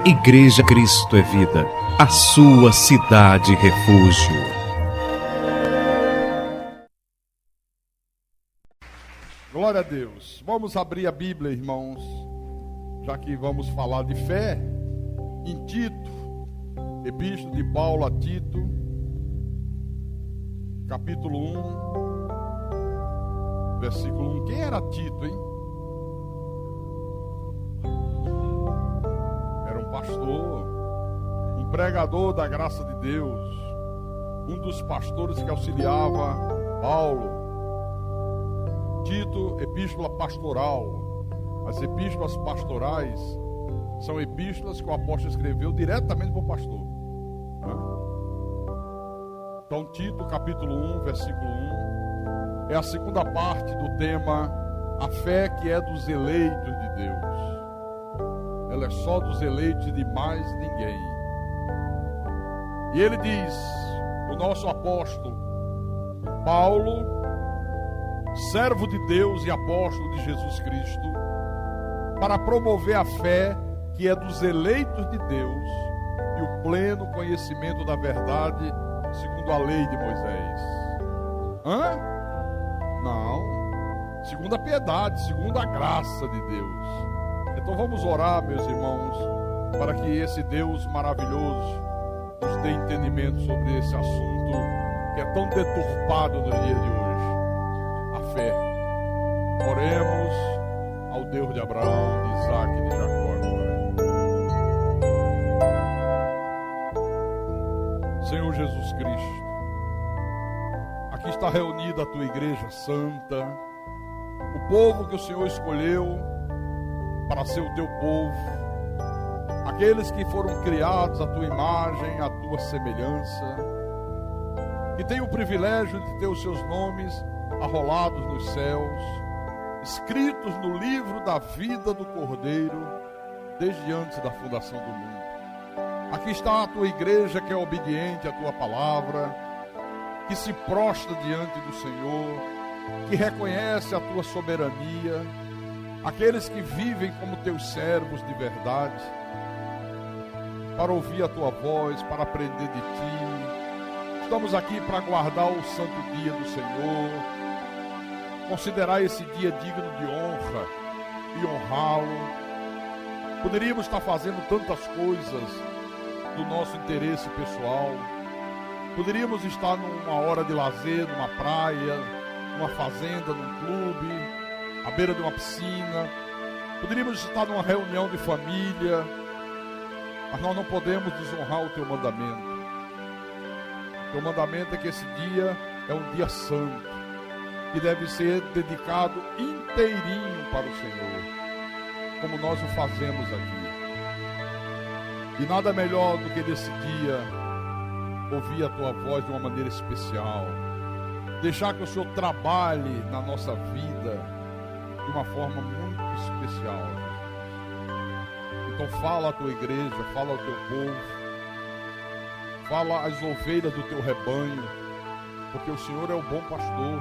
Igreja Cristo é Vida, a sua cidade refúgio. Glória a Deus. Vamos abrir a Bíblia, irmãos, já que vamos falar de fé, em Tito, Epístola de Paulo a Tito, capítulo 1, versículo 1. Quem era Tito, hein? Era um pastor, um pregador da graça de Deus, um dos pastores que auxiliava Paulo. Tito, epístola pastoral. As epístolas pastorais são epístolas que o apóstolo escreveu diretamente para o pastor. Então, Tito, capítulo 1, versículo 1, é a segunda parte do tema A fé que é dos eleitos de Deus. Ela é só dos eleitos e de mais ninguém. E ele diz, o nosso apóstolo Paulo, servo de Deus e apóstolo de Jesus Cristo, para promover a fé que é dos eleitos de Deus e o pleno conhecimento da verdade segundo a lei de Moisés. Não. Segundo a piedade, segundo a graça de Deus. Então vamos orar, meus irmãos, para que esse Deus maravilhoso nos dê entendimento sobre esse assunto que é tão deturpado no dia de hoje. A fé. Oremos ao Deus de Abraão, de Isaac e de Jacó agora. Senhor Jesus Cristo, aqui está reunida a tua igreja santa, o povo que o Senhor escolheu para ser o teu povo, aqueles que foram criados à tua imagem, à tua semelhança, que têm o privilégio de ter os seus nomes arrolados nos céus, escritos no livro da vida do Cordeiro, desde antes da fundação do mundo. Aqui está a tua igreja que é obediente à tua palavra, que se prostra diante do Senhor, que reconhece a tua soberania, aqueles que vivem como teus servos de verdade, para ouvir a tua voz, para aprender de ti. Estamos aqui para guardar o santo dia do Senhor, considerar esse dia digno de honra e honrá-lo. Poderíamos estar fazendo tantas coisas do nosso interesse pessoal. Poderíamos estar numa hora de lazer, numa praia, numa fazenda, num clube, à beira de uma piscina. Poderíamos estar numa reunião de família, mas nós não podemos desonrar o teu mandamento. O teu mandamento é que esse dia é um dia santo, que deve ser dedicado inteirinho para o Senhor, como nós o fazemos aqui. E nada melhor do que nesse dia ouvir a tua voz de uma maneira especial, deixar que o Senhor trabalhe na nossa vida de uma forma muito especial. Então fala à tua igreja, fala ao teu povo, fala às ovelhas do teu rebanho, porque o Senhor é o bom pastor.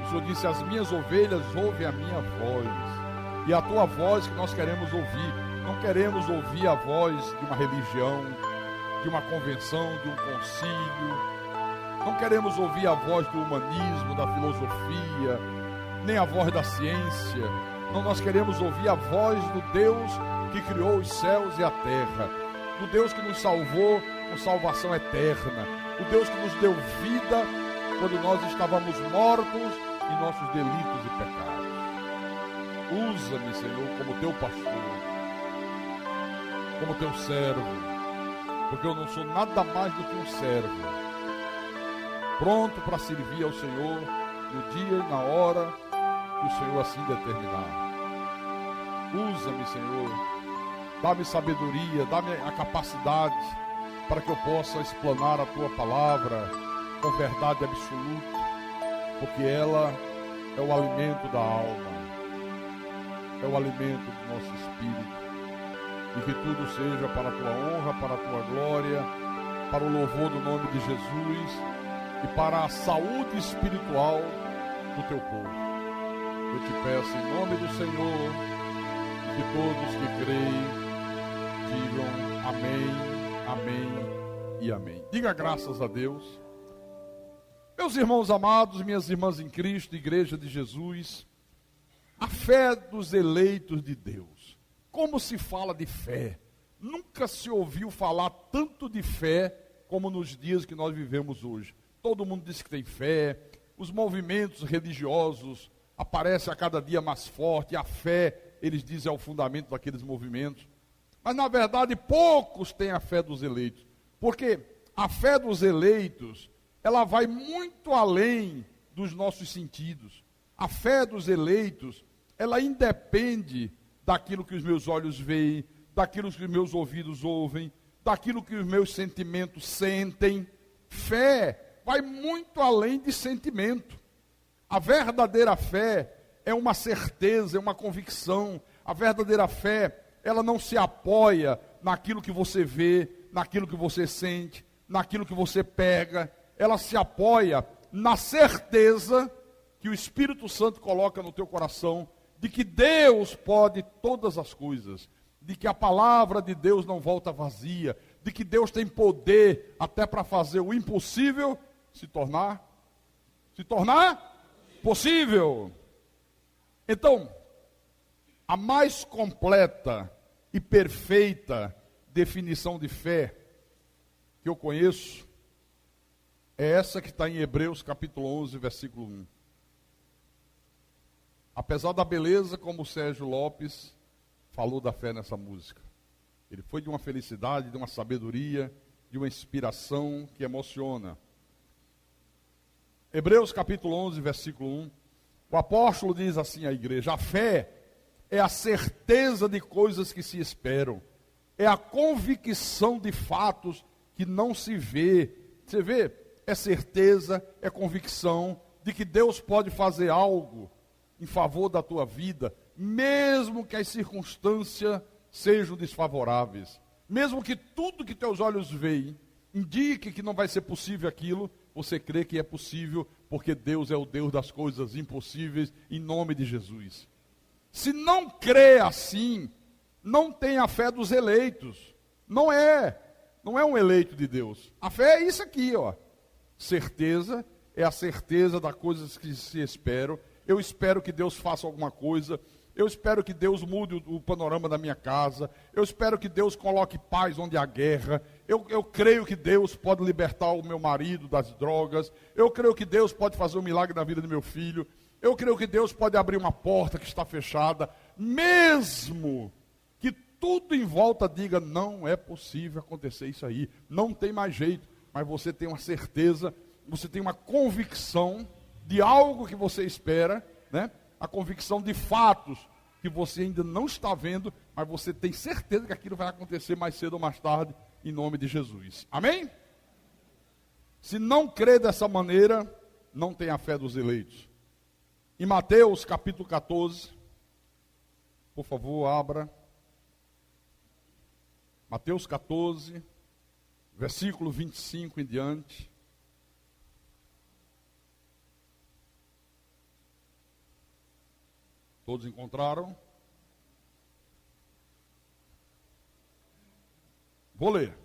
O Senhor disse, as minhas ovelhas ouvem a minha voz, e a tua voz que nós queremos ouvir. Não queremos ouvir a voz de uma religião, de uma convenção, de um concílio. Não queremos ouvir a voz do humanismo, da filosofia, nem a voz da ciência. Não, nós queremos ouvir a voz do Deus que criou os céus e a terra, do Deus que nos salvou com salvação eterna, o Deus que nos deu vida quando nós estávamos mortos em nossos delitos e pecados. Usa-me, Senhor, como teu pastor, como teu servo, porque eu não sou nada mais do que um servo, pronto para servir ao Senhor no dia e na hora que o Senhor assim determinar. Usa-me, Senhor, dá-me sabedoria, dá-me a capacidade para que eu possa explanar a tua palavra com verdade absoluta, porque ela é o alimento da alma, é o alimento do nosso espírito. E que tudo seja para a tua honra, para a tua glória, para o louvor do nome de Jesus e para a saúde espiritual do teu povo. Eu te peço em nome do Senhor, que todos que creem digam Amém, amém e amém. Diga graças a Deus. Meus irmãos amados, minhas irmãs em Cristo, Igreja de Jesus, a fé dos eleitos de Deus. Como se fala de fé? Nunca se ouviu falar tanto de fé como nos dias que nós vivemos hoje. Todo mundo diz que tem fé, os movimentos religiosos aparecem a cada dia mais forte, a fé, eles dizem, é o fundamento daqueles movimentos. Mas na verdade poucos têm a fé dos eleitos, porque a fé dos eleitos, ela vai muito além dos nossos sentidos. A fé dos eleitos, ela independe daquilo que os meus olhos veem, daquilo que os meus ouvidos ouvem, daquilo que os meus sentimentos sentem. Fé vai muito além de sentimento. A verdadeira fé é uma certeza, é uma convicção. A verdadeira fé, ela não se apoia naquilo que você vê, naquilo que você sente, naquilo que você pega. Ela se apoia na certeza que o Espírito Santo coloca no teu coração, de que Deus pode todas as coisas, de que a palavra de Deus não volta vazia, de que Deus tem poder até para fazer o impossível se tornar possível. Então, a mais completa e perfeita definição de fé que eu conheço é essa que está em Hebreus capítulo 11, versículo 1. Apesar da beleza como o Sérgio Lopes falou da fé nessa música, ele foi de uma felicidade, de uma sabedoria, de uma inspiração que emociona. Hebreus capítulo 11, versículo 1, o apóstolo diz assim à igreja: a fé é a certeza de coisas que se esperam, é a convicção de fatos que não se vê. Você vê? É certeza, é convicção de que Deus pode fazer algo em favor da tua vida, mesmo que as circunstâncias sejam desfavoráveis, mesmo que tudo que teus olhos veem indique que não vai ser possível aquilo, você crê que é possível, porque Deus é o Deus das coisas impossíveis, em nome de Jesus. Se não crê assim, não tem a fé dos eleitos. Não é um eleito de Deus. A fé é isso aqui, ó. Certeza é a certeza das coisas que se esperam. Eu espero que Deus faça alguma coisa. Eu espero que Deus mude o panorama da minha casa. Eu espero que Deus coloque paz onde há guerra. Eu creio que Deus pode libertar o meu marido das drogas. Eu creio que Deus pode fazer um milagre na vida do meu filho. Eu creio que Deus pode abrir uma porta que está fechada, mesmo que tudo em volta diga, não é possível acontecer isso aí, não tem mais jeito. Mas você tem uma certeza, você tem uma convicção de algo que você espera, né? A convicção de fatos que você ainda não está vendo, mas você tem certeza que aquilo vai acontecer mais cedo ou mais tarde, em nome de Jesus. Amém? Se não crê dessa maneira, não tem a fé dos eleitos. Em Mateus capítulo 14, por favor, abra. Mateus 14, versículo 25 em diante. Todos encontraram? Vou ler.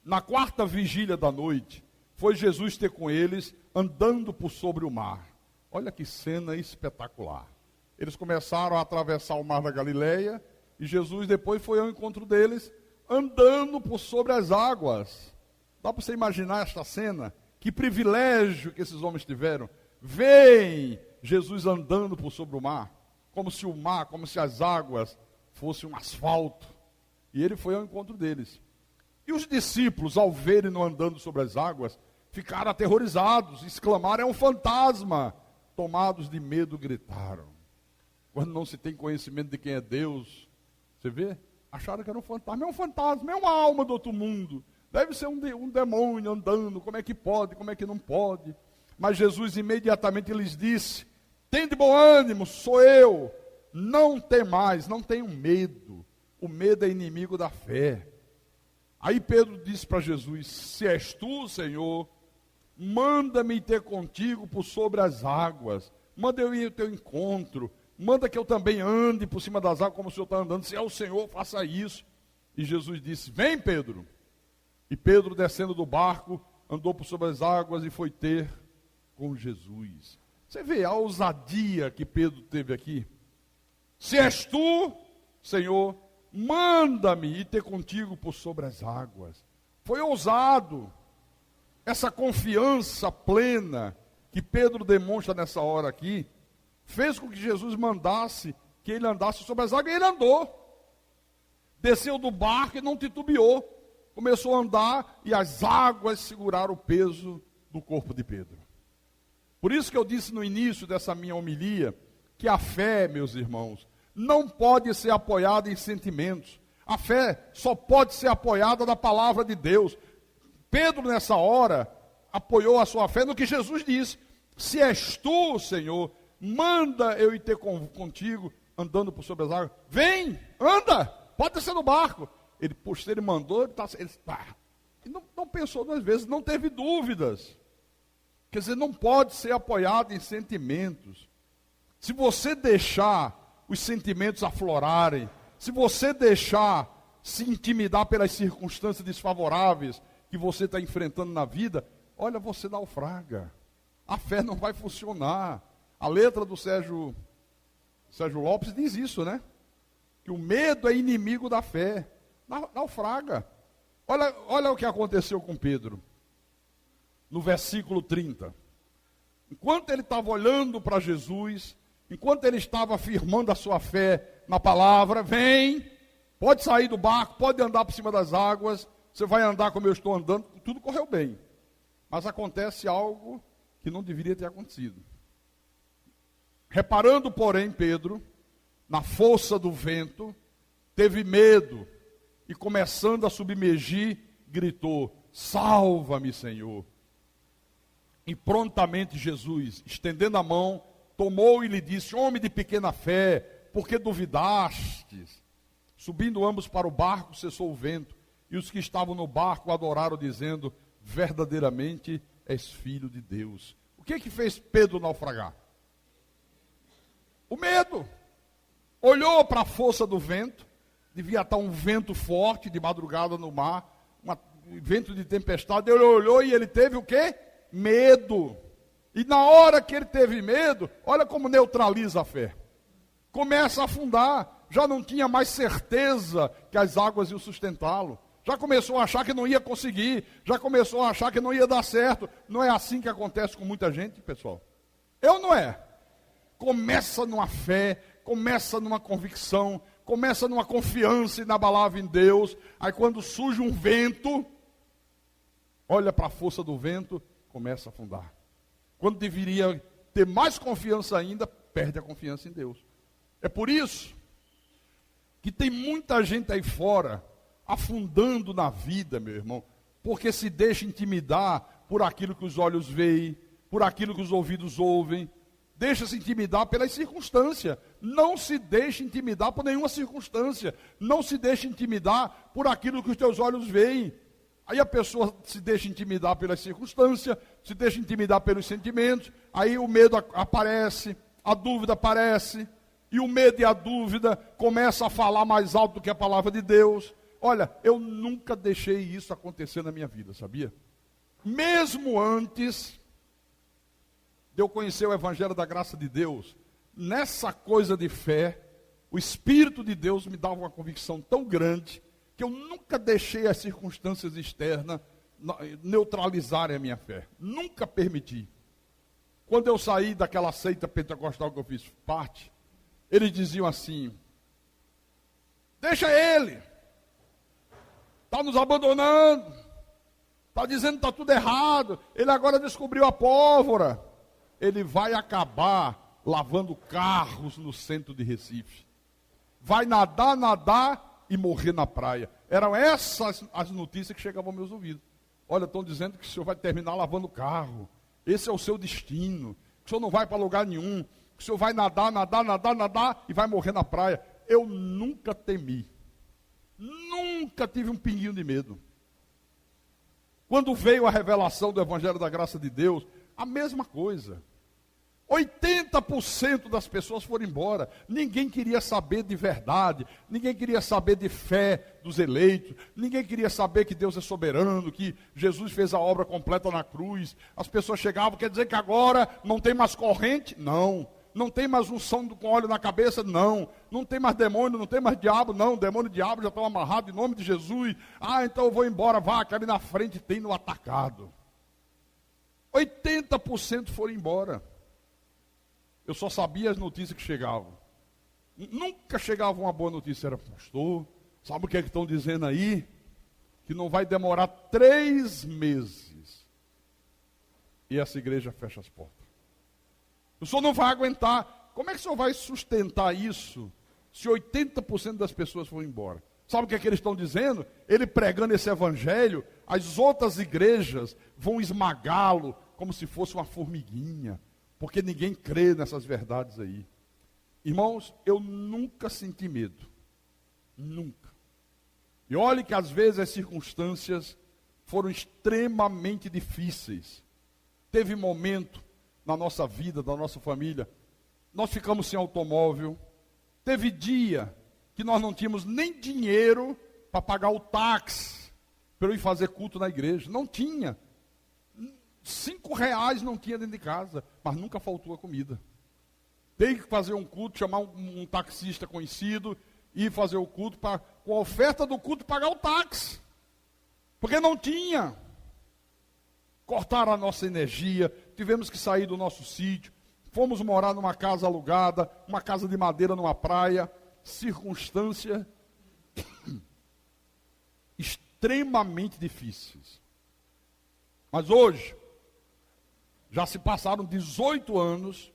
Na quarta vigília da noite, foi Jesus ter com eles, andando por sobre o mar. Olha que cena espetacular. Eles começaram a atravessar o mar da Galileia, e Jesus depois foi ao encontro deles, andando por sobre as águas. Dá para você imaginar esta cena? Que privilégio que esses homens tiveram. Veem Jesus andando por sobre o mar, como se o mar, como se as águas fossem um asfalto. E ele foi ao encontro deles. E os discípulos, ao verem-no andando sobre as águas, ficaram aterrorizados, exclamaram, é um fantasma. Tomados de medo, gritaram. Quando não se tem conhecimento de quem é Deus, você vê? Acharam que era um fantasma. É um fantasma, é uma alma do outro mundo. Deve ser um demônio andando, como é que pode, como é que não pode? Mas Jesus imediatamente lhes disse, tende bom ânimo, sou eu, não temais, não tenham medo, o medo é inimigo da fé. Aí Pedro disse para Jesus, se és tu, Senhor, manda-me ter contigo por sobre as águas, manda eu ir ao teu encontro, manda que eu também ande por cima das águas como o Senhor está andando, se é o Senhor, faça isso. E Jesus disse: vem, Pedro. E Pedro, descendo do barco, andou por sobre as águas e foi ter com Jesus. Você vê a ousadia que Pedro teve aqui? Se és tu, Senhor, manda-me ir ter contigo por sobre as águas. Foi ousado. Essa confiança plena que Pedro demonstra nessa hora aqui, fez com que Jesus mandasse que ele andasse sobre as águas, e ele andou. Desceu do barco e não titubeou. Começou a andar e as águas seguraram o peso do corpo de Pedro. Por isso que eu disse no início dessa minha homilia, que a fé, meus irmãos, não pode ser apoiada em sentimentos. A fé só pode ser apoiada na palavra de Deus. Pedro, nessa hora, apoiou a sua fé no que Jesus disse: se és tu, Senhor, manda eu ir ter contigo, andando por sobre as águas. Vem, anda, pode ser no barco. Ele, poxa, ele mandou, ele não pensou duas vezes, não teve dúvidas. Quer dizer, não pode ser apoiado em sentimentos. Se você deixar os sentimentos aflorarem, se você deixar se intimidar pelas circunstâncias desfavoráveis que você está enfrentando na vida, olha, você naufraga. A fé não vai funcionar. A letra do Sérgio Lopes diz isso, né? Que o medo é inimigo da fé. Naufraga. Olha o que aconteceu com Pedro. No versículo 30. Enquanto ele estava olhando para Jesus, enquanto ele estava afirmando a sua fé na palavra, vem, pode sair do barco, pode andar por cima das águas, você vai andar como eu estou andando, tudo correu bem. Mas acontece algo que não deveria ter acontecido. Reparando, porém, Pedro, na força do vento, teve medo e, começando a submergir, gritou: salva-me, Senhor. E prontamente Jesus, estendendo a mão, tomou e lhe disse: homem de pequena fé, por que duvidastes? Subindo ambos para o barco, cessou o vento, e os que estavam no barco adoraram, dizendo: verdadeiramente és filho de Deus. O que fez Pedro naufragar? O medo. Olhou para a força do vento, devia estar um vento forte de madrugada no mar, um vento de tempestade. Ele olhou e ele teve o quê? Medo. E na hora que ele teve medo, olha como neutraliza a fé. Começa a afundar, já não tinha mais certeza que as águas iam sustentá-lo. Já começou a achar que não ia conseguir, já começou a achar que não ia dar certo. Não é assim que acontece com muita gente, pessoal? Eu não é. Começa numa fé, começa numa convicção, começa numa confiança inabalável em Deus. Aí quando surge um vento, olha para a força do vento, começa a afundar. Quando deveria ter mais confiança ainda, perde a confiança em Deus. É por isso que tem muita gente aí fora afundando na vida, meu irmão, porque se deixa intimidar por aquilo que os olhos veem, por aquilo que os ouvidos ouvem, deixa-se intimidar pelas circunstâncias. Não se deixe intimidar por nenhuma circunstância, não se deixe intimidar por aquilo que os teus olhos veem. Aí a pessoa se deixa intimidar pelas circunstâncias, se deixa intimidar pelos sentimentos, aí o medo aparece, a dúvida aparece, e o medo e a dúvida começam a falar mais alto do que a palavra de Deus. Olha, eu nunca deixei isso acontecer na minha vida, sabia? Mesmo antes de eu conhecer o Evangelho da Graça de Deus, nessa coisa de fé, o Espírito de Deus me dava uma convicção tão grande, que eu nunca deixei as circunstâncias externas neutralizarem a minha fé. Nunca permiti. Quando eu saí daquela seita pentecostal que eu fiz parte, eles diziam assim: deixa ele, está nos abandonando, está dizendo que está tudo errado, ele agora descobriu a pólvora, ele vai acabar lavando carros no centro de Recife, vai nadar e morrer na praia. Eram essas as notícias que chegavam aos meus ouvidos. Olha, estão dizendo que o senhor vai terminar lavando carro, esse é o seu destino, que o senhor não vai para lugar nenhum, que o senhor vai nadar e vai morrer na praia. Eu nunca temi, nunca tive um pinguinho de medo. Quando veio a revelação do Evangelho da Graça de Deus, a mesma coisa. 80% das pessoas foram embora. Ninguém queria saber de verdade, ninguém queria saber de fé dos eleitos, ninguém queria saber que Deus é soberano, que Jesus fez a obra completa na cruz. As pessoas chegavam, quer dizer que agora não tem mais corrente? Não. Não tem mais unção com óleo na cabeça? Não. Não tem mais demônio, não tem mais diabo? Não. Demônio e diabo já estão amarrados em nome de Jesus. Ah, então eu vou embora, vá, que ali na frente tem no atacado. 80% foram embora. Eu só sabia as notícias que chegavam. Nunca chegava uma boa notícia. Era, pastor, sabe o que é que estão dizendo aí? Que não vai demorar 3 meses. E essa igreja fecha as portas. O senhor não vai aguentar. Como é que o senhor vai sustentar isso se 80% das pessoas foram embora? Sabe o que é que eles estão dizendo? Ele pregando esse evangelho, as outras igrejas vão esmagá-lo como se fosse uma formiguinha. Porque ninguém crê nessas verdades aí. Irmãos, eu nunca senti medo. Nunca. E olhe que às vezes as circunstâncias foram extremamente difíceis. Teve momento na nossa vida, da nossa família, nós ficamos sem automóvel. Teve dia que nós não tínhamos nem dinheiro para pagar o táxi para eu ir fazer culto na igreja. Não tinha. R$5 não tinha dentro de casa, mas nunca faltou a comida. Tem que fazer um culto, chamar um taxista conhecido, ir fazer o culto, para com a oferta do culto pagar o táxi. Porque não tinha. Cortaram a nossa energia, tivemos que sair do nosso sítio, fomos morar numa casa alugada, uma casa de madeira numa praia, circunstâncias extremamente difíceis. Mas hoje, já se passaram 18 anos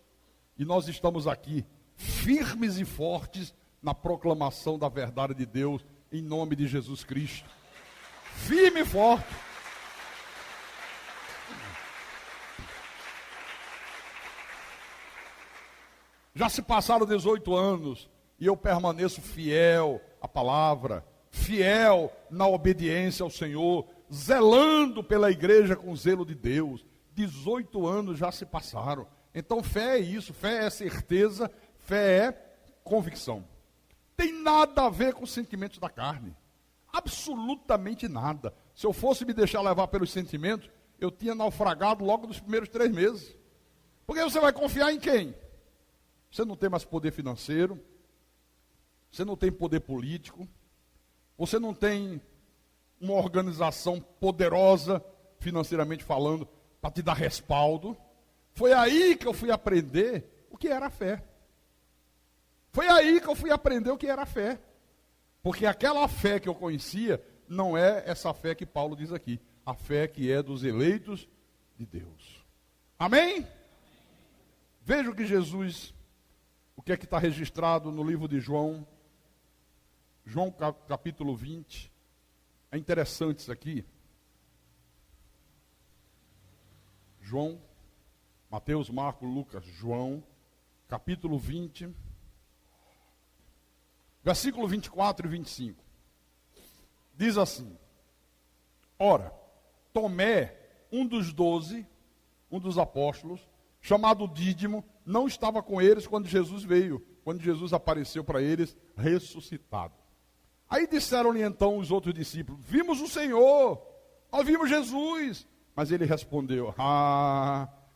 e nós estamos aqui, firmes e fortes na proclamação da verdade de Deus, em nome de Jesus Cristo. Firme e forte. Já se passaram 18 anos e eu permaneço fiel à palavra, fiel na obediência ao Senhor, zelando pela igreja com o zelo de Deus. 18 anos já se passaram. Então fé é isso, fé é certeza, fé é convicção. Tem nada a ver com os sentimentos da carne. Absolutamente nada. Se eu fosse me deixar levar pelos sentimentos, eu tinha naufragado logo nos primeiros 3 meses. Porque você vai confiar em quem? Você não tem mais poder financeiro, você não tem poder político, você não tem uma organização poderosa, financeiramente falando, para te dar respaldo. Foi aí que eu fui aprender o que era a fé. Foi aí que eu fui aprender o que era a fé. Porque aquela fé que eu conhecia não é essa fé que Paulo diz aqui. A fé que é dos eleitos de Deus. Amém? Veja o que Jesus, o que é que está registrado no livro de João. João capítulo 20. É interessante isso aqui. João, Mateus, Marcos, Lucas, João, capítulo 20, versículo 24 e 25. Diz assim: Ora, Tomé, um dos 12, um dos apóstolos, chamado Dídimo, não estava com eles quando Jesus veio, quando Jesus apareceu para eles ressuscitado. Aí disseram-lhe então os outros discípulos: Vimos o Senhor, nós vimos Jesus. Mas ele respondeu: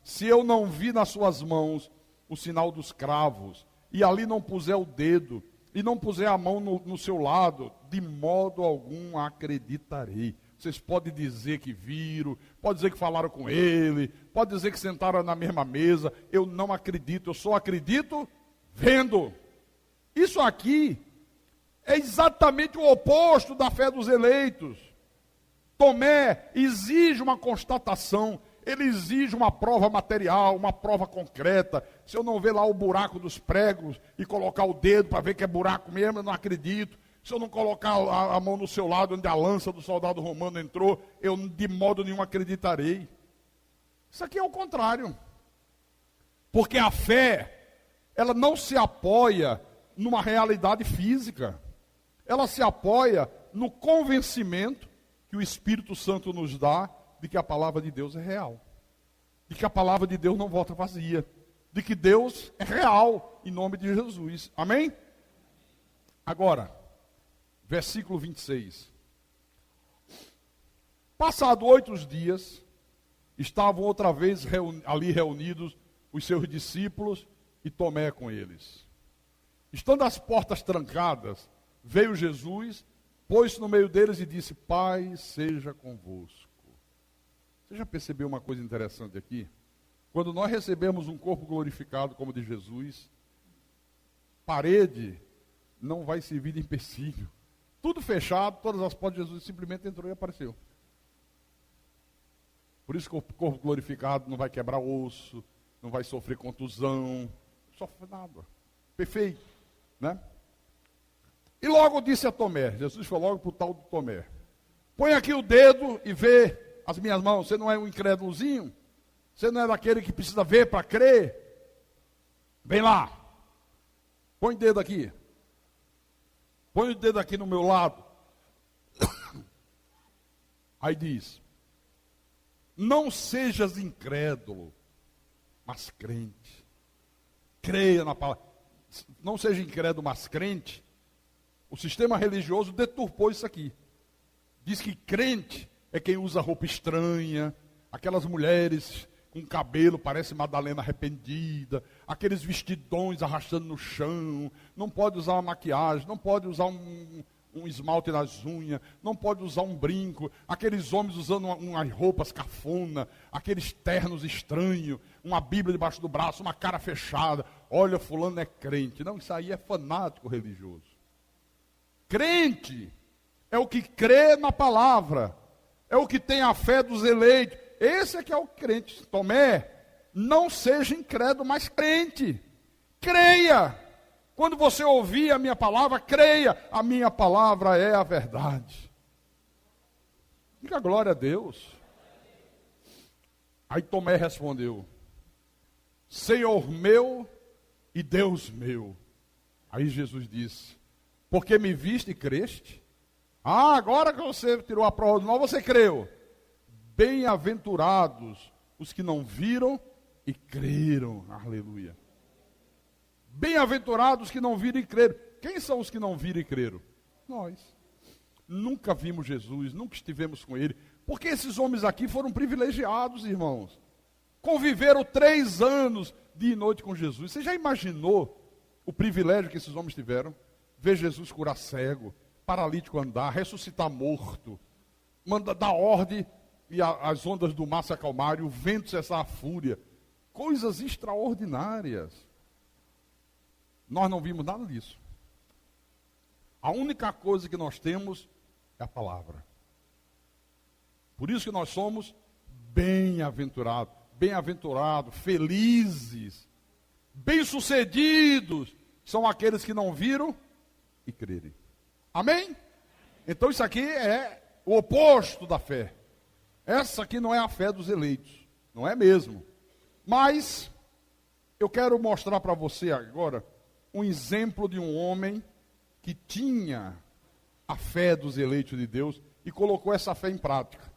se eu não vi nas suas mãos o sinal dos cravos, e ali não puser o dedo, e não puser a mão no seu lado, de modo algum acreditarei. Vocês podem dizer que viram, pode dizer que falaram com ele, pode dizer que sentaram na mesma mesa. Eu não acredito, eu só acredito vendo. Isso aqui é exatamente o oposto da fé dos eleitos. Tomé exige uma constatação, ele exige uma prova material, uma prova concreta. Se eu não ver lá o buraco dos pregos e colocar o dedo para ver que é buraco mesmo, eu não acredito. Se eu não colocar a mão no seu lado, onde a lança do soldado romano entrou, eu de modo nenhum acreditarei. Isso aqui é o contrário. Porque a fé, ela não se apoia numa realidade física. Ela se apoia no convencimento que o Espírito Santo nos dá de que a palavra de Deus é real. De que a palavra de Deus não volta vazia. de que Deus é real, em nome de Jesus. Amém? Agora, versículo 26. Passado 8 dias, estavam outra vez ali reunidos os seus discípulos e Tomé com eles. Estando as portas trancadas, veio Jesus, pôs-se no meio deles e disse: Pai seja convosco. Você já percebeu uma coisa interessante aqui? Quando nós recebemos um corpo glorificado como o de Jesus, parede não vai servir de empecilho. Tudo fechado, todas as portas de Jesus simplesmente entrou e apareceu. Por isso que o corpo glorificado não vai quebrar osso, não vai sofrer contusão, não sofre nada. Perfeito, né? E logo disse a Tomé, Jesus foi logo para o tal do Tomé: põe aqui o dedo e vê as minhas mãos. Você não é um incrédulozinho? Você não é daquele que precisa ver para crer? Vem lá, põe o dedo aqui. Põe o dedo aqui no meu lado. Aí diz: não sejas incrédulo, mas crente. Creia na palavra. Não seja incrédulo, mas crente. O sistema religioso deturpou isso aqui. Diz que crente é quem usa roupa estranha, aquelas mulheres com cabelo, parece Madalena arrependida, aqueles vestidões arrastando no chão, não pode usar uma maquiagem, não pode usar um esmalte nas unhas, não pode usar um brinco, aqueles homens usando umas roupas cafona, aqueles ternos estranhos, uma Bíblia debaixo do braço, uma cara fechada. Olha, fulano é crente. Não, isso aí é fanático religioso. Crente é o que crê na palavra, é o que tem a fé dos eleitos. Esse é que é o crente. Tomé, não seja incrédulo, mas crente. Creia. Quando você ouvir a minha palavra, creia. A minha palavra é a verdade. Diga glória a Deus. Aí Tomé respondeu: Senhor meu e Deus meu. Aí Jesus disse: porque me viste e creste? Ah, agora que você tirou a prova do mal, você creu. Bem-aventurados os que não viram e creram. Aleluia. Bem-aventurados os que não viram e creram. Quem são os que não viram e creram? Nós. Nunca vimos Jesus, nunca estivemos com Ele. Porque esses homens aqui foram privilegiados, irmãos. Conviveram 3 anos dia e noite com Jesus. Você já imaginou o privilégio que esses homens tiveram? Ver Jesus curar cego, paralítico andar, ressuscitar morto, dar ordem e as ondas do mar se acalmarem, o vento cessar a fúria. Coisas extraordinárias. Nós não vimos nada disso. A única coisa que nós temos é a palavra. Por isso que nós somos bem-aventurados, felizes, bem-sucedidos, são aqueles que não viram e crerem. Amém? Então isso aqui é o oposto da fé. Essa aqui não é a fé dos eleitos, não é mesmo. Mas eu quero mostrar para você agora um exemplo de um homem que tinha a fé dos eleitos de Deus e colocou essa fé em prática.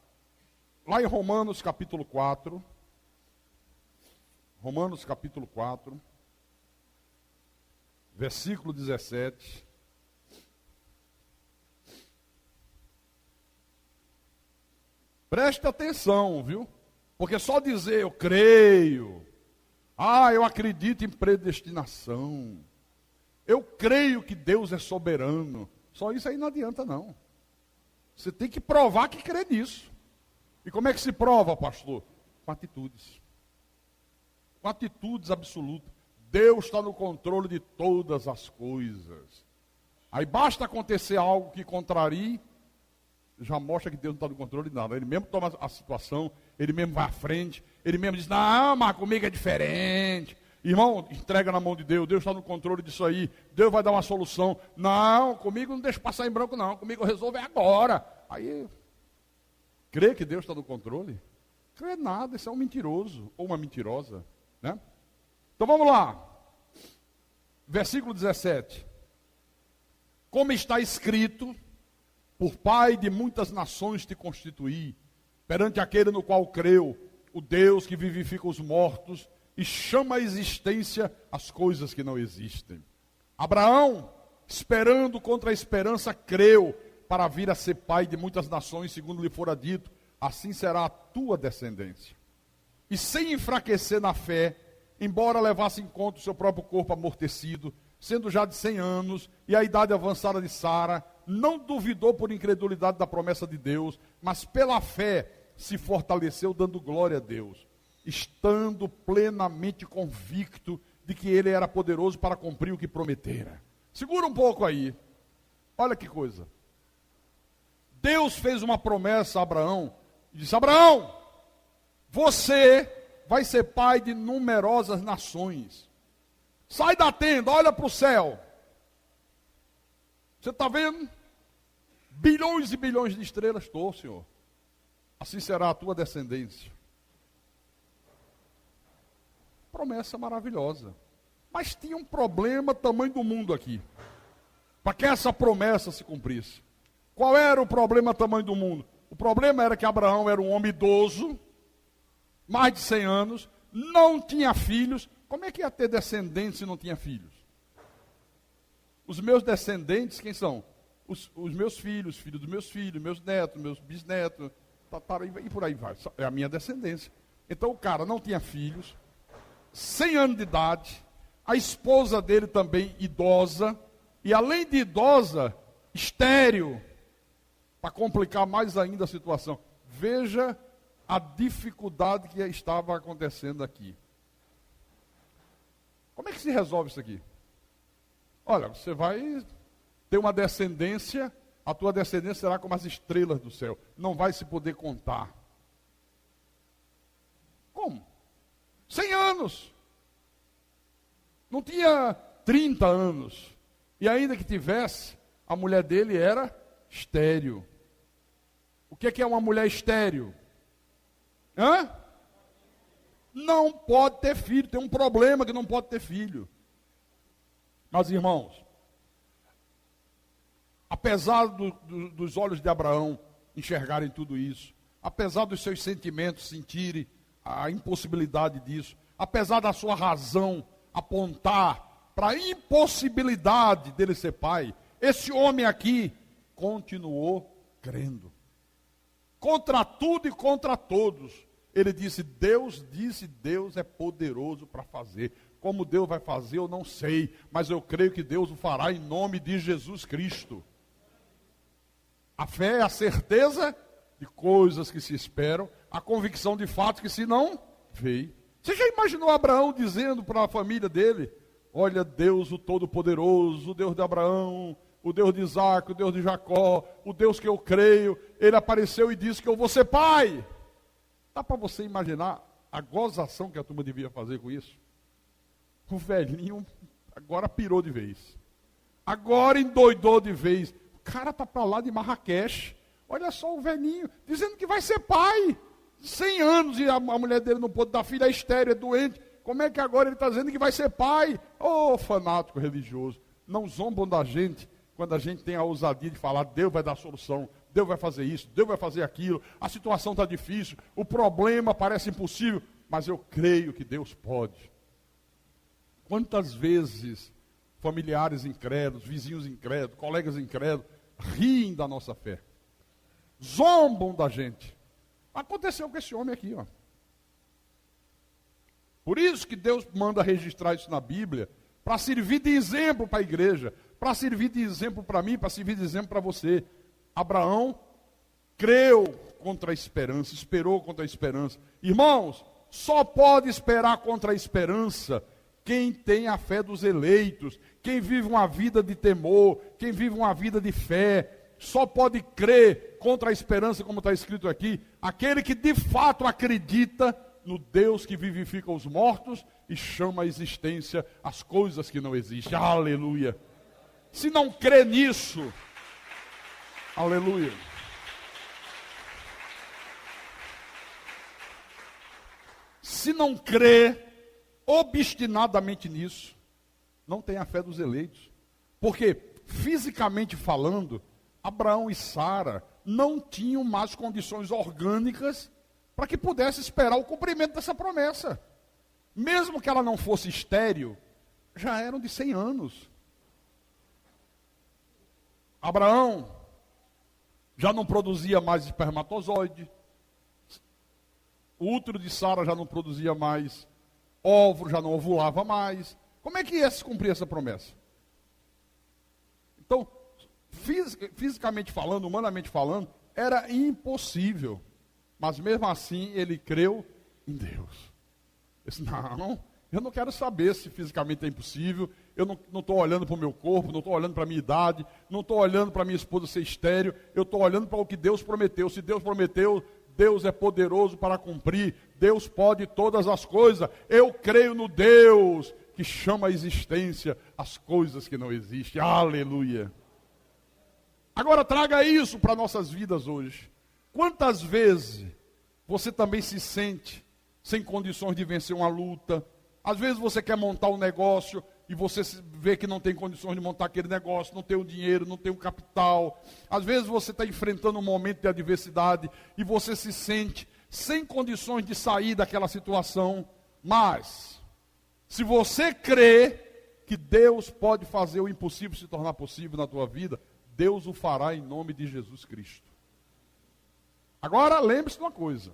Lá em Romanos capítulo 4, versículo 17. Preste atenção, viu? Porque só dizer eu creio, eu acredito em predestinação, eu creio que Deus é soberano, só isso aí não adianta não. Você tem que provar que crê nisso. E como é que se prova, pastor? Com atitudes. Com atitudes absolutas. Deus está no controle de todas as coisas. Aí basta acontecer algo que contrarie, já mostra que Deus não está no controle de nada. Ele mesmo toma a situação, ele mesmo vai à frente, ele mesmo diz: não, mas comigo é diferente. Irmão, entrega na mão de Deus, Deus está no controle disso aí, Deus vai dar uma solução. Não, comigo não deixa passar em branco não, comigo eu resolvo agora. Aí, crê que Deus está no controle? Crê nada, isso é um mentiroso ou uma mentirosa, né? Então vamos lá, versículo 17. Como está escrito: por pai de muitas nações te constituí, perante aquele no qual creu, o Deus que vivifica os mortos e chama à existência as coisas que não existem. Abraão, esperando contra a esperança, creu para vir a ser pai de muitas nações, segundo lhe fora dito, assim será a tua descendência. E sem enfraquecer na fé, embora levasse em conta o seu próprio corpo amortecido, sendo já de 100 anos, e a idade avançada de Sara, não duvidou por incredulidade da promessa de Deus, mas pela fé se fortaleceu, dando glória a Deus, estando plenamente convicto de que ele era poderoso para cumprir o que prometera. Segura um pouco aí. Olha que coisa. Deus fez uma promessa a Abraão, e disse: Abraão, você vai ser pai de numerosas nações. Sai da tenda, olha para o céu. Você está vendo? Bilhões e bilhões de estrelas. Estou, Senhor. Assim será a tua descendência. Promessa maravilhosa. Mas tinha um problema tamanho do mundo aqui, para que essa promessa se cumprisse. Qual era o problema tamanho do mundo? O problema era que Abraão era um homem idoso, mais de 100 anos, não tinha filhos. Como é que ia ter descendentes se não tinha filhos? Os meus descendentes, quem são? Os meus filhos, filhos dos meus filhos, meus netos, meus bisnetos, e por aí vai. É a minha descendência. Então o cara não tinha filhos, 100 anos de idade, a esposa dele também idosa, e além de idosa, estéril, para complicar mais ainda a situação. Veja a dificuldade que estava acontecendo aqui. Como é que se resolve isso aqui? Olha, você vai ter uma descendência, a tua descendência será como as estrelas do céu, não vai se poder contar. Como? 100 anos. Não tinha 30 anos. E ainda que tivesse, a mulher dele era estéril. O que é uma mulher estéril? Não pode ter filho, tem um problema que não pode ter filho. Mas irmãos, apesar dos olhos de Abraão enxergarem tudo isso, apesar dos seus sentimentos sentirem a impossibilidade disso, apesar da sua razão apontar para a impossibilidade dele ser pai, esse homem aqui continuou crendo. Contra tudo e contra todos, ele disse: Deus é poderoso para fazer. Como Deus vai fazer, eu não sei, mas eu creio que Deus o fará em nome de Jesus Cristo. A fé é a certeza de coisas que se esperam, a convicção de fatos que se não veem. Você já imaginou Abraão dizendo para a família dele: olha, Deus o Todo-Poderoso, o Deus de Abraão, o Deus de Isaac, o Deus de Jacó, o Deus que eu creio, ele apareceu e disse que eu vou ser pai. Dá para você imaginar a gozação que a turma devia fazer com isso? O velhinho agora pirou de vez. Agora endoidou de vez. O cara está para lá de Marrakech. Olha só o velhinho dizendo que vai ser pai. 100 anos e a mulher dele não pôde dar filho, é estéril, é doente. Como é que agora ele está dizendo que vai ser pai? Ô, fanático religioso. Não zombam da gente quando a gente tem a ousadia de falar: Deus vai dar solução, Deus vai fazer isso, Deus vai fazer aquilo, a situação está difícil, o problema parece impossível, mas eu creio que Deus pode. Quantas vezes familiares incrédulos, vizinhos incrédulos, colegas incrédulos, riem da nossa fé, zombam da gente. Aconteceu com esse homem aqui, ó. Por isso que Deus manda registrar isso na Bíblia, para servir de exemplo para a igreja, para servir de exemplo para mim, para servir de exemplo para você. Abraão creu contra a esperança, esperou contra a esperança. Irmãos, só pode esperar contra a esperança quem tem a fé dos eleitos, quem vive uma vida de temor, quem vive uma vida de fé. Só pode crer contra a esperança, como está escrito aqui, aquele que de fato acredita no Deus que vivifica os mortos e chama à existência as coisas que não existem. Aleluia! Se não crê nisso, aleluia! Se não crê obstinadamente nisso, não tem a fé dos eleitos. Porque, fisicamente falando, Abraão e Sara não tinham mais condições orgânicas para que pudesse esperar o cumprimento dessa promessa. mesmo que ela não fosse estéril, já eram de 100 anos. Abraão já não produzia mais espermatozoide, o útero de Sara já não produzia mais óvulo, já não ovulava mais. Como é que ia se cumprir essa promessa? Então, fisicamente falando, humanamente falando, era impossível. Mas mesmo assim, ele creu em Deus. Ele disse, não, eu não quero saber se fisicamente é impossível. Eu não estou olhando para o meu corpo, não estou olhando para a minha idade, não estou olhando para a minha esposa ser estéril. Eu estou olhando para o que Deus prometeu. Se Deus prometeu, Deus é poderoso para cumprir. Deus pode todas as coisas. Eu creio no Deus que chama à existência as coisas que não existem. Aleluia. Agora traga isso para nossas vidas hoje. Quantas vezes você também se sente sem condições de vencer uma luta? Às vezes você quer montar um negócio e você vê que não tem condições de montar aquele negócio, não tem o dinheiro, não tem o capital. Às vezes você está enfrentando um momento de adversidade e você se sente sem condições de sair daquela situação. Mas, se você crê que Deus pode fazer o impossível se tornar possível na tua vida, Deus o fará em nome de Jesus Cristo. Agora, lembre-se de uma coisa.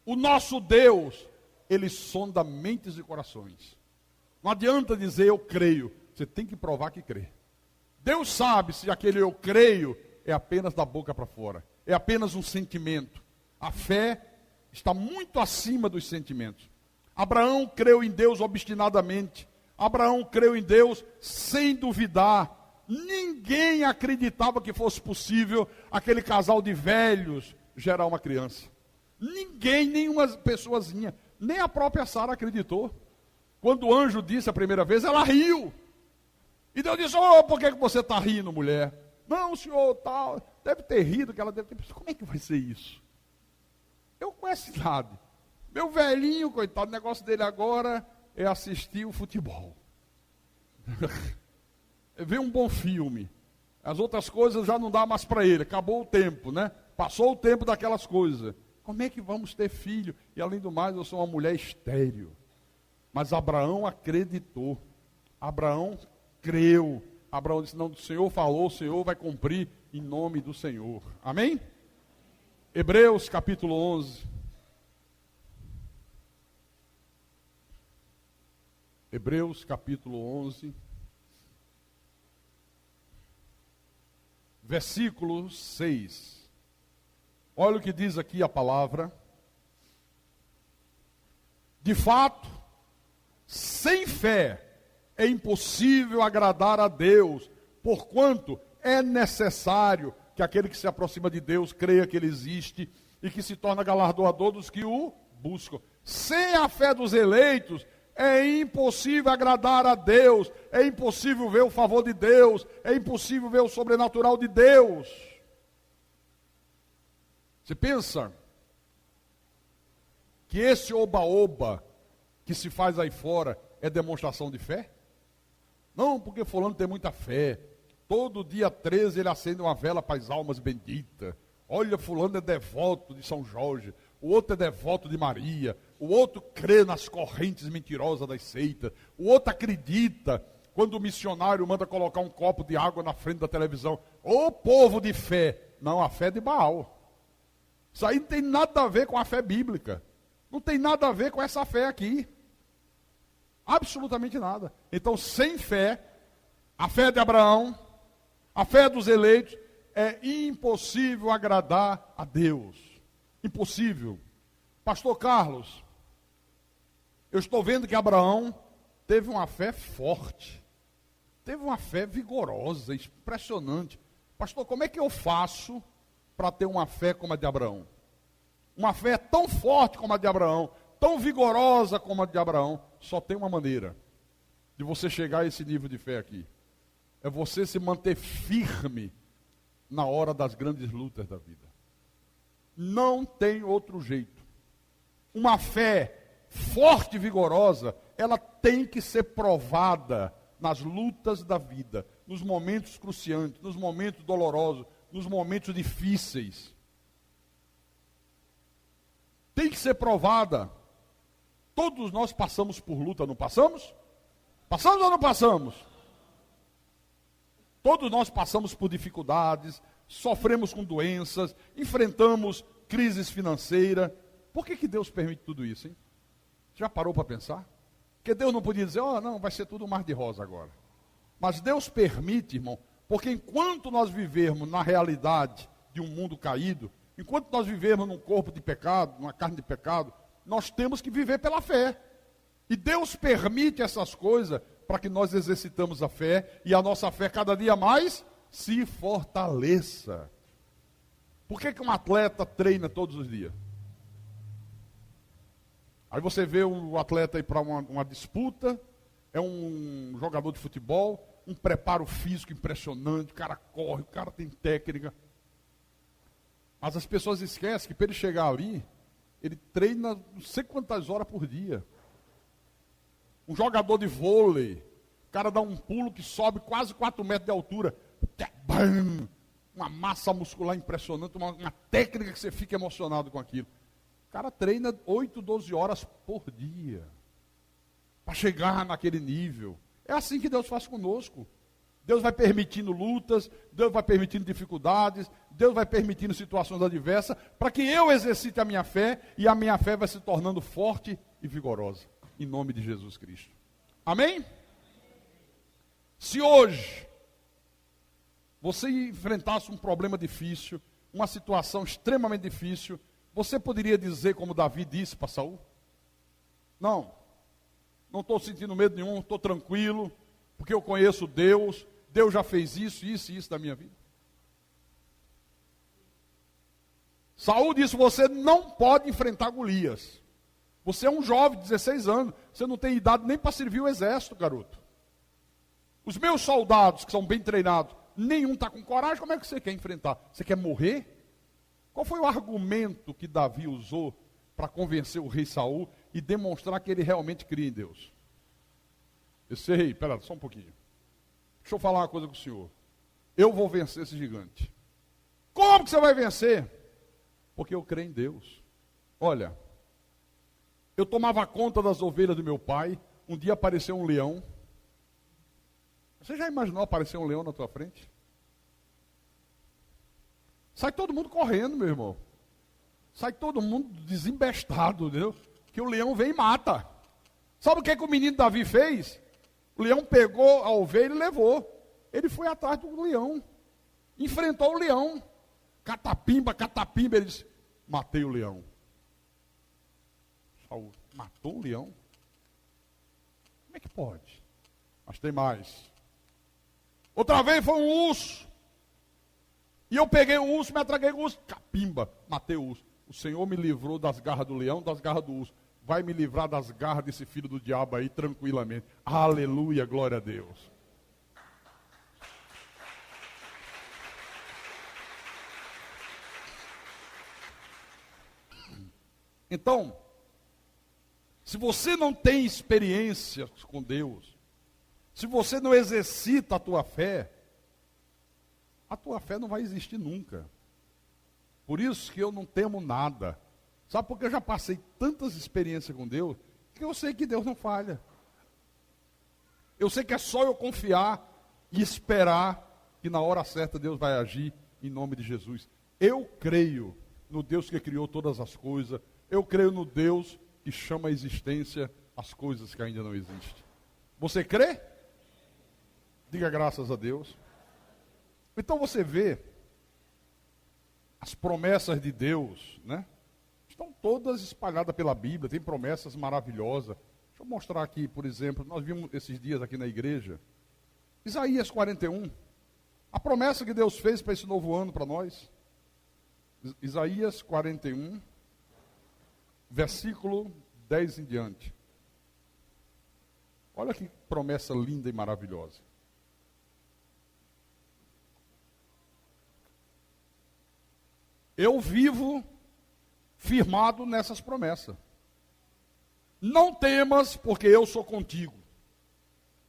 O nosso Deus, Ele sonda mentes e corações. Não adianta dizer eu creio. Você tem que provar que crê. Deus sabe se aquele eu creio é apenas da boca para fora. É apenas um sentimento. A fé está muito acima dos sentimentos. Abraão creu em Deus obstinadamente. Abraão creu em Deus sem duvidar. Ninguém acreditava que fosse possível aquele casal de velhos gerar uma criança. Ninguém, nenhuma pessoazinha, nem a própria Sara acreditou. Quando o anjo disse a primeira vez, ela riu. E Deus disse, por que você está rindo, mulher? Não, senhor, tal. Deve ter rido, que ela deve ter pensado, como é que vai ser isso? Eu com essa idade. Meu velhinho, coitado, o negócio dele agora é assistir o futebol. Ver um bom filme. As outras coisas já não dá mais para ele. Acabou o tempo, né? Passou o tempo daquelas coisas. Como é que vamos ter filho? E além do mais, eu sou uma mulher estéril. Mas Abraão acreditou. Abraão creu. Abraão disse, não, o Senhor falou, o Senhor vai cumprir em nome do Senhor. Amém? Hebreus capítulo 11. Hebreus capítulo 11. Versículo 6. Olha o que diz aqui a palavra. De fato, sem fé é impossível agradar a Deus, porquanto é necessário que aquele que se aproxima de Deus creia que Ele existe e que se torna galardoador dos que o buscam. Sem a fé dos eleitos, é impossível agradar a Deus, é impossível ver o favor de Deus, é impossível ver o sobrenatural de Deus. Você pensa que esse oba-oba que se faz aí fora é demonstração de fé? Não, porque fulano tem muita fé. Todo dia 13 ele acende uma vela para as almas benditas. Olha, fulano é devoto de São Jorge, o outro é devoto de Maria, o outro crê nas correntes mentirosas das seitas, o outro acredita quando o missionário manda colocar um copo de água na frente da televisão. Ô povo de fé! Não, a fé é de Baal. Isso aí não tem nada a ver com a fé bíblica. Não tem nada a ver com essa fé aqui. Absolutamente nada. Então, sem fé, a fé de Abraão, a fé dos eleitos, é impossível agradar a Deus. Impossível. Pastor Carlos, eu estou vendo que Abraão teve uma fé forte. Teve uma fé vigorosa, impressionante. Pastor, como é que eu faço para ter uma fé como a de Abraão? Uma fé tão forte como a de Abraão, tão vigorosa como a de Abraão, só tem uma maneira de você chegar a esse nível de fé aqui. É você se manter firme na hora das grandes lutas da vida. Não tem outro jeito. Uma fé forte e vigorosa, ela tem que ser provada nas lutas da vida, nos momentos cruciantes, nos momentos dolorosos, nos momentos difíceis. Tem que ser provada. Todos nós passamos por luta, não passamos? Passamos ou não passamos? Todos nós passamos por dificuldades, sofremos com doenças, enfrentamos crises financeiras. Por que Deus permite tudo isso, hein? Já parou para pensar? Porque Deus não podia dizer, não, vai ser tudo mar de rosa agora. Mas Deus permite, irmão, porque enquanto nós vivermos na realidade de um mundo caído, enquanto nós vivermos num corpo de pecado, numa carne de pecado, nós temos que viver pela fé. E Deus permite essas coisas para que nós exercitamos a fé e a nossa fé cada dia mais se fortaleça. Por que um atleta treina todos os dias? Aí você vê o atleta ir para uma disputa, é um jogador de futebol, um preparo físico impressionante, o cara corre, o cara tem técnica. Mas as pessoas esquecem que para ele chegar ali, ele treina não sei quantas horas por dia. Um jogador de vôlei, o cara dá um pulo que sobe quase 4 metros de altura. Uma massa muscular impressionante, uma técnica que você fica emocionado com aquilo. O cara treina 8, 12 horas por dia para chegar naquele nível. É assim que Deus faz conosco. Deus vai permitindo lutas, Deus vai permitindo dificuldades, Deus vai permitindo situações adversas, para que eu exercite a minha fé, e a minha fé vai se tornando forte e vigorosa, em nome de Jesus Cristo. Amém? Se hoje você enfrentasse um problema difícil, uma situação extremamente difícil, você poderia dizer como Davi disse para Saul? Não estou sentindo medo nenhum, estou tranquilo, porque eu conheço Deus, Deus já fez isso, isso e isso da minha vida. Saul disse, você não pode enfrentar Golias. Você é um jovem de 16 anos, você não tem idade nem para servir o exército, garoto. Os meus soldados, que são bem treinados, nenhum está com coragem, como é que você quer enfrentar? Você quer morrer? Qual foi o argumento que Davi usou para convencer o rei Saul e demonstrar que ele realmente cria em Deus? Esse rei, espera só um pouquinho. Deixa eu falar uma coisa com o senhor. Eu vou vencer esse gigante. Como que você vai vencer? Porque eu creio em Deus. Olha, eu tomava conta das ovelhas do meu pai, um dia apareceu um leão. Você já imaginou aparecer um leão na tua frente? Sai todo mundo correndo, meu irmão. Sai todo mundo desembestado, entendeu? Que o leão vem e mata. Sabe o que o menino Davi fez? O leão pegou a ovelha e levou. Ele foi atrás do leão. Enfrentou o leão. Catapimba, ele disse, matei o leão. Saul, matou o leão? Como é que pode? Mas tem mais. Outra vez foi um urso. E eu peguei o urso, me atraguei com o urso. Capimba, matei o urso. O Senhor me livrou das garras do leão, das garras do urso. Vai me livrar das garras desse filho do diabo aí, tranquilamente. Aleluia, glória a Deus. Então, se você não tem experiência com Deus, se você não exercita a tua fé não vai existir nunca. Por isso que eu não temo nada. Sabe por que eu já passei tantas experiências com Deus, que eu sei que Deus não falha. Eu sei que é só eu confiar e esperar que na hora certa Deus vai agir em nome de Jesus. Eu creio no Deus que criou todas as coisas. Eu creio no Deus que chama a existência as coisas que ainda não existem. Você crê? Diga graças a Deus. Então você vê as promessas de Deus, né? Estão todas espalhadas pela Bíblia, tem promessas maravilhosas. Deixa eu mostrar aqui, por exemplo, nós vimos esses dias aqui na igreja, Isaías 41, a promessa que Deus fez para esse novo ano para nós. Isaías 41, versículo 10 em diante. Olha que promessa linda e maravilhosa. Eu vivo firmado nessas promessas. Não temas, porque eu sou contigo.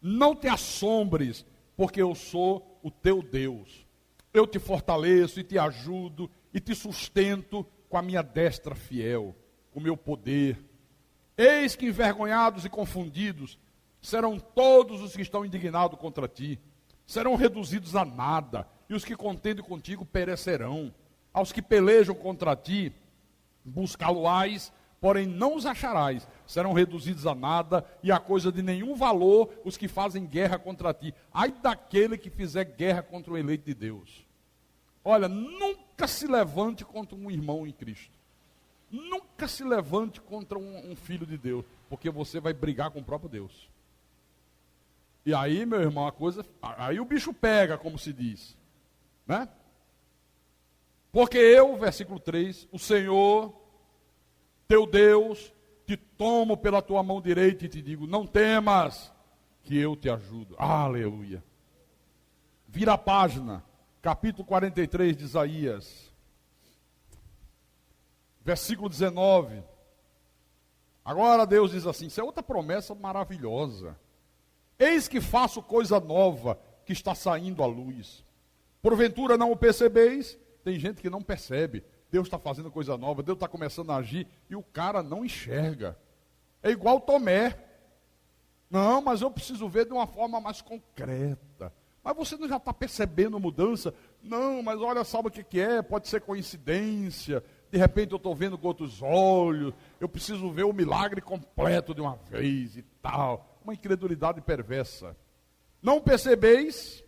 Não te assombres, porque eu sou o teu Deus. Eu te fortaleço e te ajudo e te sustento com a minha destra fiel, com o meu poder. Eis que envergonhados e confundidos serão todos os que estão indignados contra ti. Serão reduzidos a nada, e os que contendem contigo perecerão. Aos que pelejam contra ti, buscá-lo-ás, porém não os acharás. Serão reduzidos a nada, e a coisa de nenhum valor os que fazem guerra contra ti. Ai daquele que fizer guerra contra o eleito de Deus. Olha, nunca se levante contra um irmão em Cristo. Nunca se levante contra um filho de Deus, porque você vai brigar com o próprio Deus. E aí, meu irmão, aí o bicho pega, como se diz, né? Porque eu, versículo 3, o Senhor, teu Deus, te tomo pela tua mão direita e te digo, não temas, que eu te ajudo. Aleluia. Vira a página, capítulo 43 de Isaías, versículo 19. Agora Deus diz assim, isso é outra promessa maravilhosa. Eis que faço coisa nova que está saindo à luz. Porventura não o percebeis? Tem gente que não percebe. Deus está fazendo coisa nova, Deus está começando a agir e o cara não enxerga. É igual Tomé. Não, mas eu preciso ver de uma forma mais concreta. Mas você não já está percebendo mudança? Não, mas olha, sabe o que é? Pode ser coincidência. De repente eu estou vendo com outros olhos. Eu preciso ver o milagre completo de uma vez e tal. Uma incredulidade perversa. Não percebeis,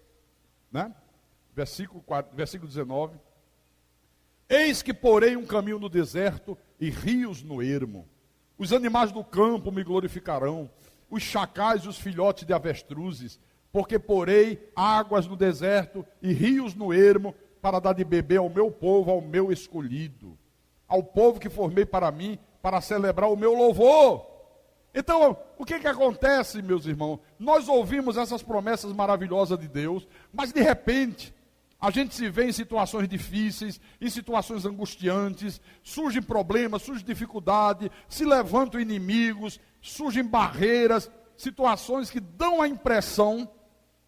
né? Versículo 19. Eis que porei um caminho no deserto e rios no ermo. Os animais do campo me glorificarão, os chacais e os filhotes de avestruzes, porque porei águas no deserto e rios no ermo, para dar de beber ao meu povo, ao meu escolhido, ao povo que formei para mim, para celebrar o meu louvor. Então, o que acontece, meus irmãos? Nós ouvimos essas promessas maravilhosas de Deus, mas de repente, a gente se vê em situações difíceis, em situações angustiantes, surgem problemas, surge dificuldade, se levantam inimigos, surgem barreiras, situações que dão a impressão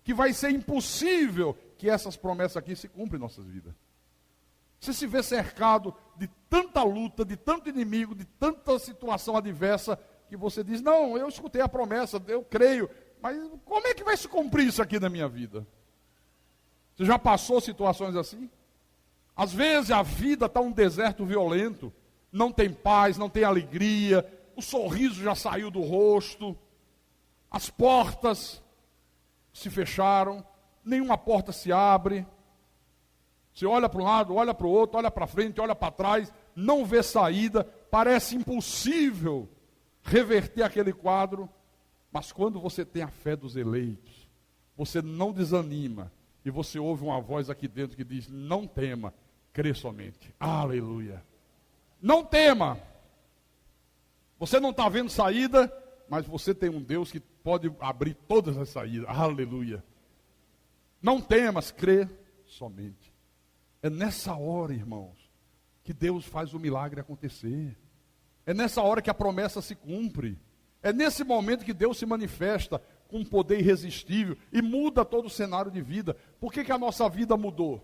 que vai ser impossível que essas promessas aqui se cumprem em nossas vidas. Você se vê cercado de tanta luta, de tanto inimigo, de tanta situação adversa, que você diz, não, eu escutei a promessa, eu creio, mas como é que vai se cumprir isso aqui na minha vida? Você já passou situações assim? Às vezes a vida está um deserto violento, não tem paz, não tem alegria, o sorriso já saiu do rosto, as portas se fecharam, nenhuma porta se abre. Você olha para um lado, olha para o outro, olha para frente, olha para trás, não vê saída, parece impossível reverter aquele quadro, mas quando você tem a fé dos eleitos, você não desanima, e você ouve uma voz aqui dentro que diz, não tema, crê somente. Aleluia. Não tema. Você não está vendo saída, mas você tem um Deus que pode abrir todas as saídas. Aleluia. Não temas, crê somente. É nessa hora, irmãos, que Deus faz o milagre acontecer. É nessa hora que a promessa se cumpre. É nesse momento que Deus se manifesta com um poder irresistível e muda todo o cenário de vida. Por que a nossa vida mudou?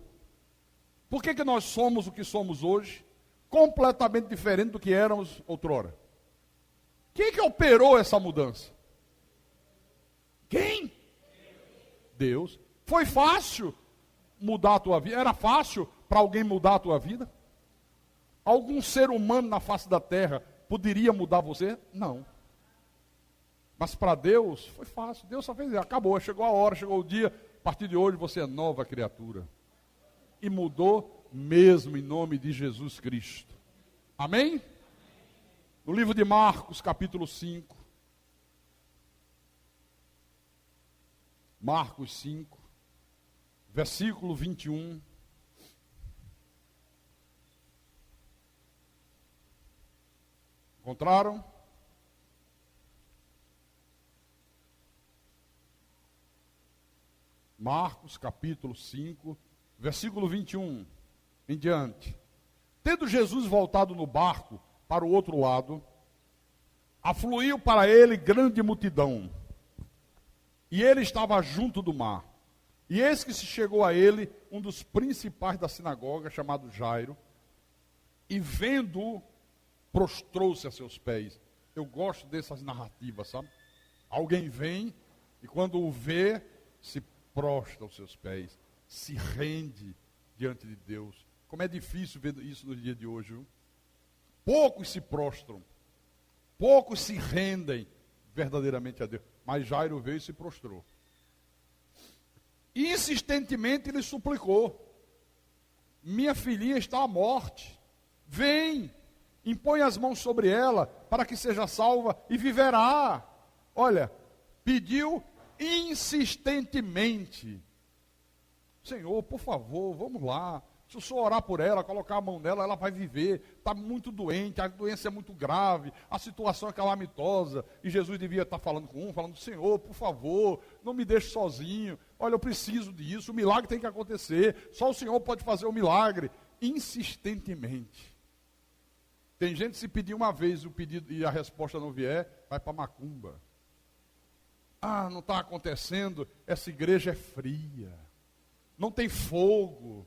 Por que nós somos o que somos hoje? Completamente diferente do que éramos outrora. Quem que operou essa mudança? Quem? Deus. Foi fácil mudar a tua vida? Era fácil para alguém mudar a tua vida? Algum ser humano na face da terra poderia mudar você? Não. Mas para Deus foi fácil. Deus só fez, acabou, chegou a hora, chegou o dia. A partir de hoje você é nova criatura. E mudou mesmo em nome de Jesus Cristo. Amém? No livro de Marcos, capítulo 5. Marcos 5, versículo 21. Encontraram? Marcos capítulo 5, versículo 21 em diante. Tendo Jesus voltado no barco para o outro lado, afluiu para ele grande multidão, e ele estava junto do mar. E eis que se chegou a ele um dos principais da sinagoga, chamado Jairo, e vendo-o, prostrou-se a seus pés Eu gosto dessas narrativas, sabe? Alguém vem e quando o vê, se prostra aos seus pés, se rende diante de Deus. Como é difícil ver isso no dia de hoje, viu? Poucos se prostram, poucos se rendem verdadeiramente a Deus. Mas Jairo veio e se prostrou. Insistentemente ele suplicou: minha filhinha está à morte, vem, impõe as mãos sobre ela, para que seja salva e viverá. Olha, pediu insistentemente: Senhor, por favor, vamos lá. Se o Senhor orar por ela, colocar a mão nela, ela vai viver. Está muito doente, a doença é muito grave, a situação é calamitosa. E Jesus devia estar falando com falando: Senhor, por favor, não me deixe sozinho. Olha, eu preciso disso, o milagre tem que acontecer. Só o Senhor pode fazer o milagre. Insistentemente. Tem gente que se pedir uma vez o pedido e a resposta não vier, vai para macumba. Ah, não está acontecendo, essa igreja é fria. Não tem fogo.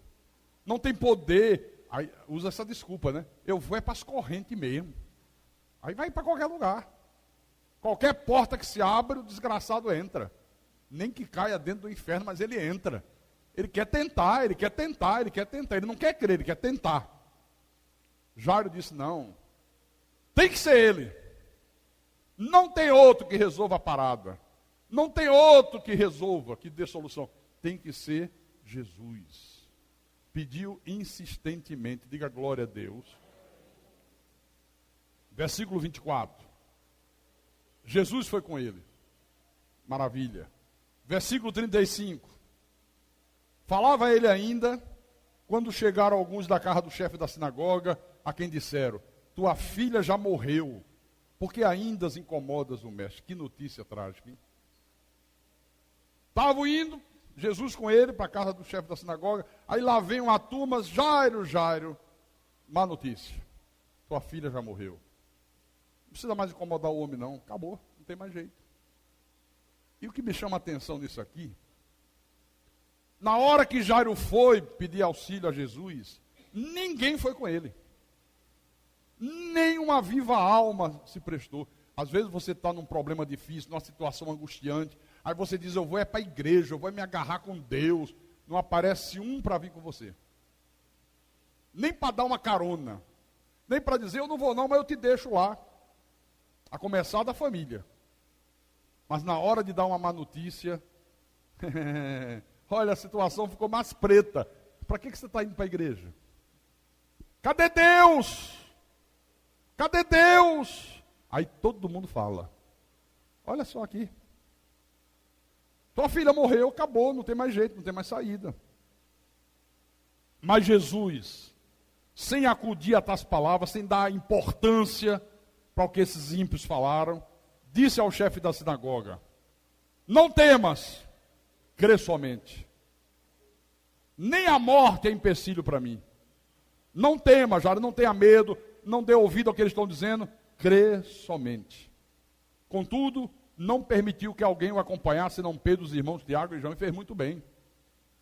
Não tem poder. Aí usa essa desculpa, né? Eu vou é para as correntes mesmo. Aí vai para qualquer lugar. Qualquer porta que se abre, o desgraçado entra. Nem que caia dentro do inferno, mas ele entra. Ele quer tentar, ele quer tentar, ele quer tentar. Ele não quer crer, ele quer tentar. Jairo disse: não. Tem que ser ele. Não tem outro que resolva a parada. Não tem outro que resolva, que dê solução. Tem que ser Jesus. Pediu insistentemente, diga glória a Deus. Versículo 24. Jesus foi com ele. Maravilha. Versículo 35. Falava ele ainda, quando chegaram alguns da casa do chefe da sinagoga, a quem disseram: tua filha já morreu, porque ainda as incomodas o mestre. Que notícia trágica, hein? Estavam indo, Jesus com ele, para a casa do chefe da sinagoga. Aí lá vem uma turma: Jairo, Jairo, má notícia, tua filha já morreu. Não precisa mais incomodar o homem não, acabou, não tem mais jeito. E o que me chama a atenção nisso aqui, na hora que Jairo foi pedir auxílio a Jesus, ninguém foi com ele. Nem uma viva alma se prestou. Às vezes você está num problema difícil, numa situação angustiante, aí você diz: eu vou é para a igreja, eu vou me agarrar com Deus. Não aparece um para vir com você. Nem para dar uma carona. Nem para dizer: eu não vou não, mas eu te deixo lá. A começar da família. Mas na hora de dar uma má notícia, olha, a situação ficou mais preta. Para que você está indo para a igreja? Cadê Deus? Cadê Deus? Aí todo mundo fala: olha só aqui. Tua filha morreu, acabou, não tem mais jeito, não tem mais saída. Mas Jesus, sem acudir a tais palavras, sem dar importância para o que esses ímpios falaram, disse ao chefe da sinagoga: não temas, crê somente. Nem a morte é empecilho para mim. Não tema, Jairo, não tenha medo, não dê ouvido ao que eles estão dizendo, crê somente. Contudo, não permitiu que alguém o acompanhasse, senão Pedro, os irmãos Tiago e João, e fez muito bem.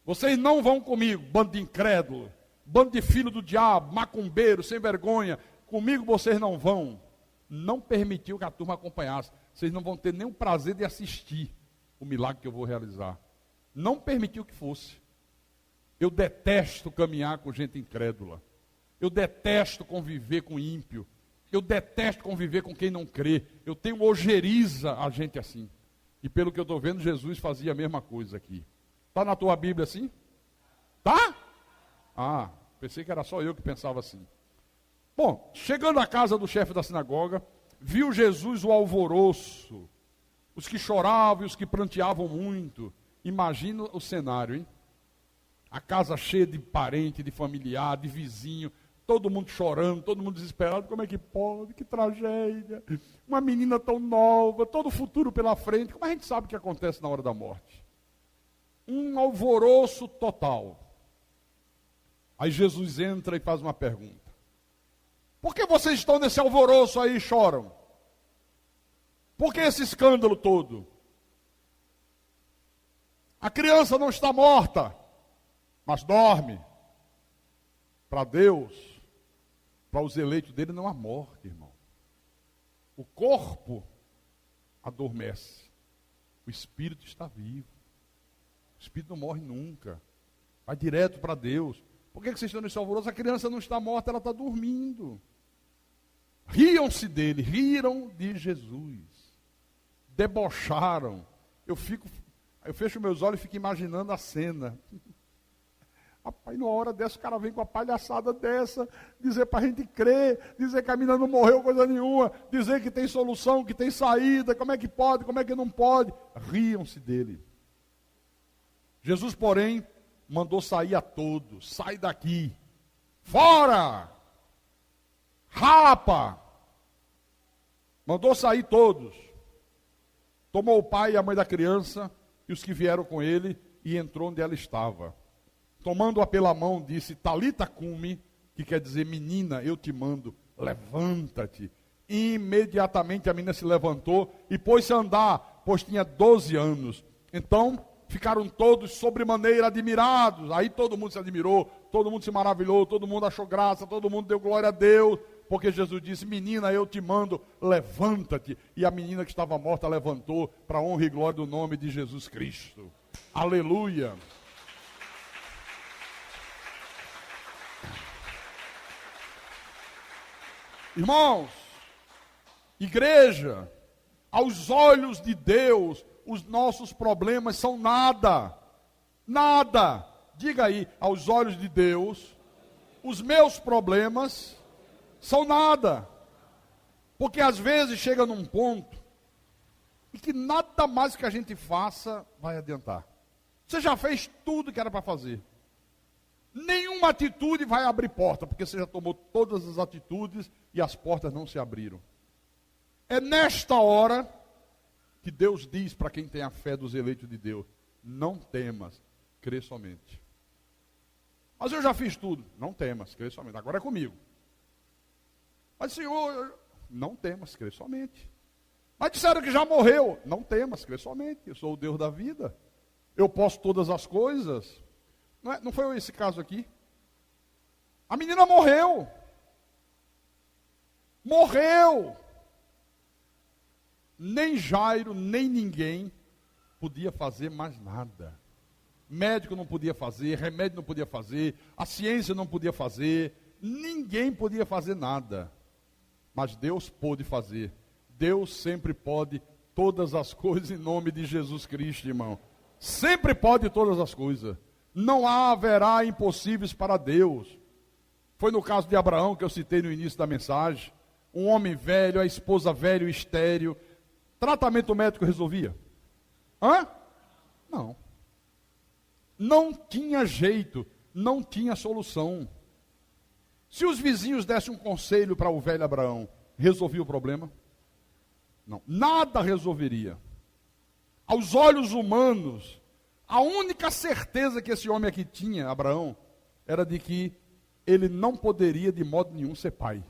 Vocês não vão comigo, bando de incrédulo, bando de filho do diabo, macumbeiro, sem vergonha, comigo vocês não vão. Não permitiu que a turma acompanhasse. Vocês não vão ter nem o prazer de assistir o milagre que eu vou realizar. Não permitiu que fosse. Eu detesto caminhar com gente incrédula. Eu detesto conviver com ímpio. Eu detesto conviver com quem não crê. Eu tenho ojeriza a gente assim. E pelo que eu estou vendo, Jesus fazia a mesma coisa aqui. Está na tua Bíblia assim? Tá? Ah, pensei que era só eu que pensava assim. Bom, chegando à casa do chefe da sinagoga, viu Jesus o alvoroço, os que choravam e os que pranteavam muito. Imagina o cenário, hein? A casa cheia de parente, de familiar, de vizinho, todo mundo chorando, todo mundo desesperado. Como é que pode? Que tragédia. Uma menina tão nova, todo o futuro pela frente. Como a gente sabe o que acontece na hora da morte? Um alvoroço total. Aí Jesus entra e faz uma pergunta: por que vocês estão nesse alvoroço aí e choram? Por que esse escândalo todo? A criança não está morta, mas dorme. Para Deus, para os eleitos dele, não há morte, irmão. O corpo adormece, o espírito está vivo. O espírito não morre nunca, vai direto para Deus. Por que vocês estão nesse alvoroço? A criança não está morta, ela está dormindo. Riam-se dele, riram de Jesus, debocharam. Eu fecho meus olhos e fico imaginando a cena. Rapaz, numa hora dessa o cara vem com uma palhaçada dessa, dizer para a gente crer, dizer que a menina não morreu coisa nenhuma, dizer que tem solução, que tem saída, como é que pode, como é que não pode. Riam-se dele. Jesus, porém, mandou sair a todos. Sai daqui, fora, rapa. Mandou sair todos. Tomou o pai e a mãe da criança e os que vieram com ele e entrou onde ela estava. Tomando-a pela mão, disse: Talita cumi, que quer dizer: menina, eu te mando, levanta-te. Imediatamente a menina se levantou e pôs-se a andar, pois tinha 12 anos. Então ficaram todos sobremaneira admirados. Aí todo mundo se admirou, todo mundo se maravilhou, todo mundo achou graça, todo mundo deu glória a Deus, porque Jesus disse: menina, eu te mando, levanta-te. E a menina que estava morta levantou, para a honra e glória do nome de Jesus Cristo. Aleluia. Irmãos, igreja, aos olhos de Deus, os nossos problemas são nada. Nada. Diga aí, aos olhos de Deus, os meus problemas são nada. Porque às vezes chega num ponto em que nada mais que a gente faça vai adiantar. Você já fez tudo que era para fazer. Nenhuma atitude vai abrir porta, porque você já tomou todas as atitudes e as portas não se abriram. É nesta hora que Deus diz para quem tem a fé dos eleitos de Deus: não temas, crê somente. Mas eu já fiz tudo. Não temas, crê somente. Agora é comigo. Mas Senhor, não temas, crê somente. Mas disseram que já morreu. Não temas, crê somente. Eu sou o Deus da vida. Eu posso todas as coisas. Não foi esse caso aqui? A menina morreu. Morreu. Nem Jairo, nem ninguém podia fazer mais nada. Médico não podia fazer, remédio não podia fazer, a ciência não podia fazer, ninguém podia fazer nada. Mas Deus pôde fazer. Deus sempre pode todas as coisas em nome de Jesus Cristo, irmão. Sempre pode todas as coisas. Não haverá impossíveis para Deus. Foi no caso de Abraão que eu citei no início da mensagem. Um homem velho, a esposa velha, estéril. Tratamento médico resolvia? Não. Não tinha jeito, não tinha solução. Se os vizinhos dessem um conselho para o velho Abraão, resolvia o problema? Não, nada resolveria. Aos olhos humanos, a única certeza que esse homem aqui tinha, Abraão, era de que ele não poderia de modo nenhum ser pai.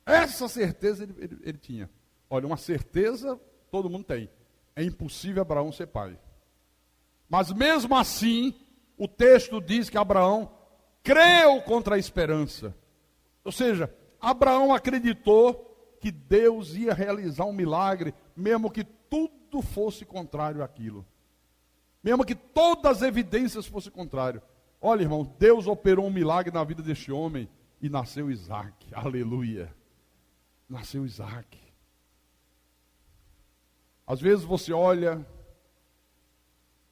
Essa certeza ele tinha. Olha, uma certeza todo mundo tem. É impossível Abraão ser pai. Mas mesmo assim, o texto diz que Abraão creu contra a esperança. Ou seja, Abraão acreditou que Deus ia realizar um milagre, mesmo que tudo fosse contrário àquilo. Mesmo que todas as evidências fossem contrárias. Olha, irmão, Deus operou um milagre na vida deste homem e nasceu Isaac. Aleluia. Nasceu Isaac. Às vezes você olha,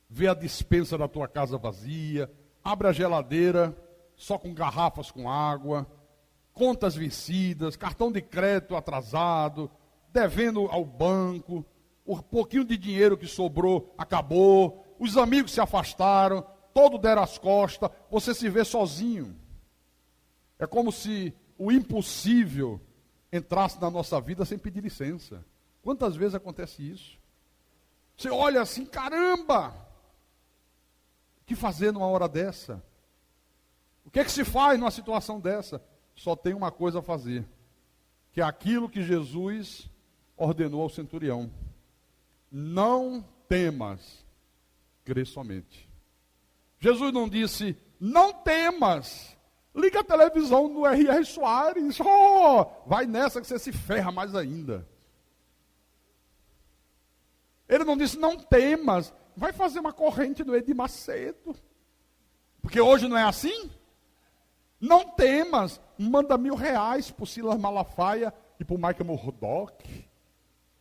vê a despensa da tua casa vazia, abre a geladeira só com garrafas com água, contas vencidas, cartão de crédito atrasado, devendo ao banco, o pouquinho de dinheiro que sobrou acabou, os amigos se afastaram, todo deram as costas, você se vê sozinho. É como se o impossível entrasse na nossa vida sem pedir licença. Quantas vezes acontece isso? Você olha assim, caramba! O que fazer numa hora dessa? O que é que se faz numa situação dessa? Só tem uma coisa a fazer, que é aquilo que Jesus ordenou ao centurião. Não temas, crê somente. Jesus não disse, não temas, liga a televisão no R.R. Soares, vai nessa que você se ferra mais ainda. Ele não disse, não temas, vai fazer uma corrente do Edir Macedo. Porque hoje não é assim? Não temas, manda R$1.000 para o Silas Malafaia e para o Michael Murdock,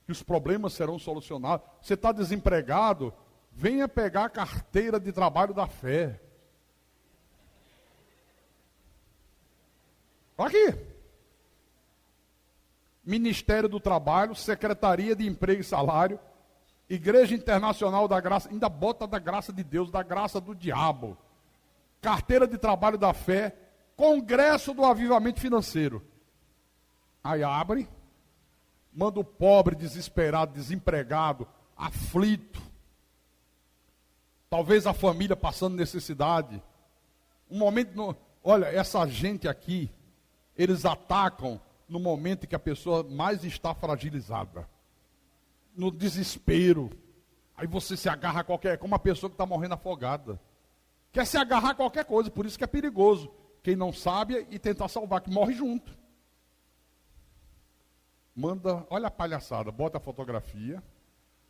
que os problemas serão solucionados. Você está desempregado, venha pegar a carteira de trabalho da fé. Aqui. Ministério do Trabalho, Secretaria de Emprego e Salário, Igreja Internacional da Graça, ainda bota da graça de Deus, da graça do diabo. Carteira de Trabalho da Fé, Congresso do Avivamento Financeiro. Aí abre, manda o pobre, desesperado, desempregado, aflito. Talvez a família passando necessidade. Um momento, olha, essa gente aqui, eles atacam no momento em que a pessoa mais está fragilizada. No desespero. Aí você se agarra a qualquer, como uma pessoa que está morrendo afogada. Quer se agarrar a qualquer coisa, por isso que é perigoso. Quem não sabe e tentar salvar, que morre junto. Manda, olha a palhaçada, bota a fotografia.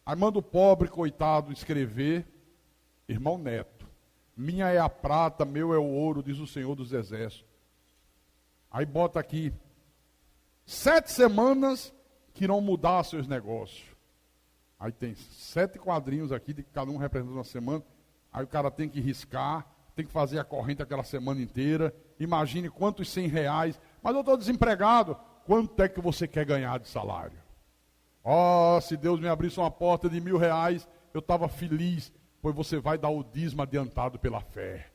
Aí manda o pobre, coitado, escrever, irmão Neto. Minha é a prata, meu é o ouro, diz o Senhor dos Exércitos. Aí bota aqui, 7 semanas que irão mudar seus negócios. Aí tem 7 quadrinhos aqui, de cada um representando uma semana. Aí o cara tem que riscar, tem que fazer a corrente aquela semana inteira. Imagine quantos R$100. Mas eu estou desempregado. Quanto é que você quer ganhar de salário? Oh, se Deus me abrisse uma porta de R$1.000, eu estava feliz. Pois você vai dar o dízimo adiantado pela fé.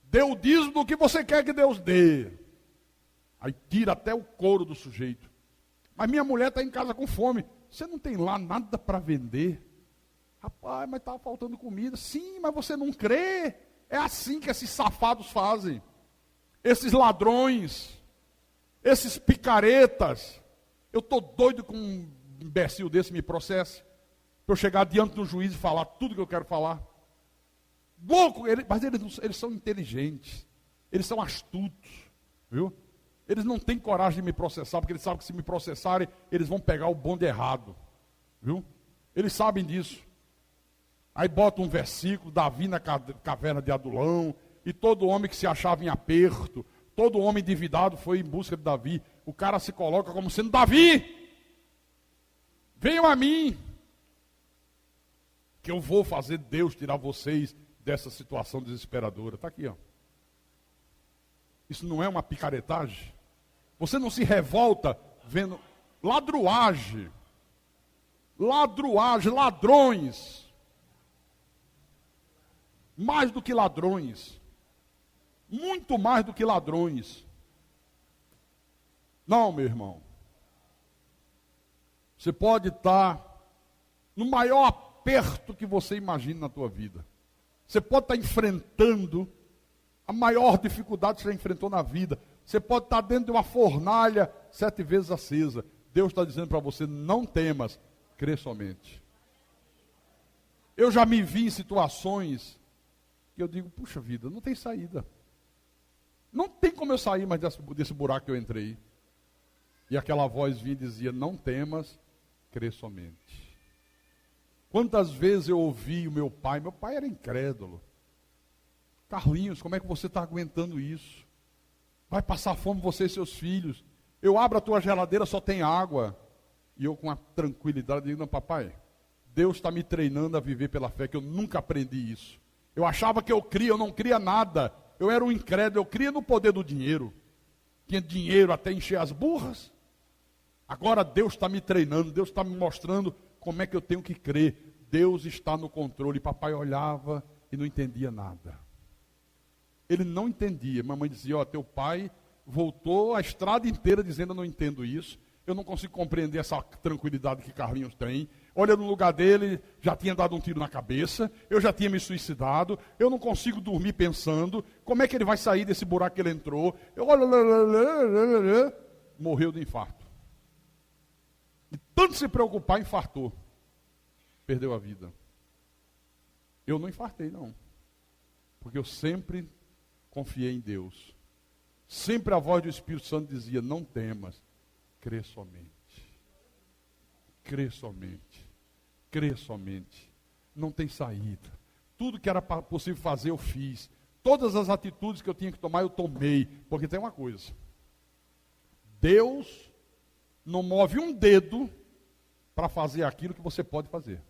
Dê o dízimo do que você quer que Deus dê. Aí tira até o couro do sujeito. Mas minha mulher está em casa com fome. Você não tem lá nada para vender? Rapaz, mas estava faltando comida. Sim, mas você não crê? É assim que esses safados fazem. Esses ladrões, esses picaretas. Eu estou doido com um imbecil desse me processe. Para eu chegar diante do juiz e falar tudo que eu quero falar. Louco, mas eles são inteligentes. Eles são astutos. Viu? Eles não têm coragem de me processar, porque eles sabem que se me processarem, eles vão pegar o bonde errado. Viu? Eles sabem disso. Aí bota um versículo, Davi na caverna de Adulão, e todo homem que se achava em aperto, todo homem endividado foi em busca de Davi. O cara se coloca como sendo Davi, venham a mim, que eu vou fazer Deus tirar vocês dessa situação desesperadora. Está aqui, ó. Isso não é uma picaretagem? Você não se revolta vendo ladruagem, ladrões. Mais do que ladrões. Muito mais do que ladrões. Não, meu irmão. Você pode estar no maior aperto que você imagine na tua vida. Você pode estar enfrentando a maior dificuldade que você já enfrentou na vida. Você pode estar dentro de uma fornalha 7 vezes acesa. Deus está dizendo para você, não temas, crê somente. Eu já me vi em situações que eu digo, puxa vida, não tem saída. Não tem como eu sair mais desse buraco que eu entrei. E aquela voz vinha e dizia, não temas, crê somente. Quantas vezes eu ouvi o meu pai era incrédulo. Carlinhos, como é que você está aguentando isso? Vai passar fome você e seus filhos. Eu abro a tua geladeira, só tem água. E eu com a tranquilidade digo, não papai, Deus está me treinando a viver pela fé, que eu nunca aprendi isso. Eu achava que eu não cria nada. Eu era um incrédulo, eu cria no poder do dinheiro. Tinha dinheiro até encher as burras. Agora Deus está me treinando, Deus está me mostrando como é que eu tenho que crer. Deus está no controle. Papai olhava e não entendia nada. Ele não entendia. Mamãe dizia, ó, teu pai voltou a estrada inteira dizendo, eu não entendo isso. Eu não consigo compreender essa tranquilidade que Carlinhos tem. Olha, no lugar dele, já tinha dado um tiro na cabeça, eu já tinha me suicidado, eu não consigo dormir pensando, como é que ele vai sair desse buraco que ele entrou? Morreu de infarto. E tanto se preocupar, infartou. Perdeu a vida. Eu não infartei, não. Porque eu sempre confiei em Deus. Sempre a voz do Espírito Santo dizia, não temas, crê somente. Crê somente. Crê somente. Não tem saída. Tudo que era possível fazer, eu fiz. Todas as atitudes que eu tinha que tomar, eu tomei. Porque tem uma coisa. Deus não move um dedo para fazer aquilo que você pode fazer.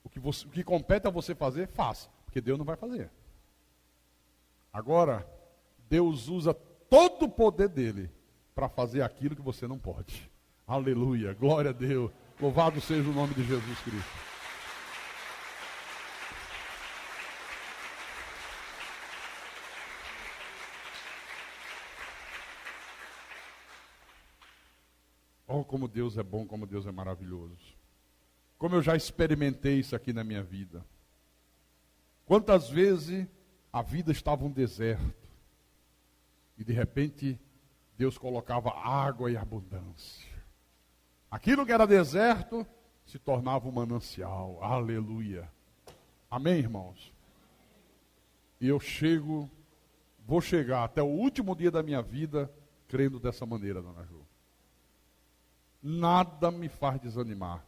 O que compete a você fazer, faça. Porque Deus não vai fazer. Agora, Deus usa todo o poder dele para fazer aquilo que você não pode. Aleluia, glória a Deus. Louvado seja o nome de Jesus Cristo. Oh, como Deus é bom, como Deus é maravilhoso. Como eu já experimentei isso aqui na minha vida. Quantas vezes a vida estava um deserto e de repente Deus colocava água e abundância. Aquilo que era deserto se tornava um manancial. Aleluia. Amém, irmãos? E eu vou chegar até o último dia da minha vida crendo dessa maneira, dona Ju. Nada me faz desanimar.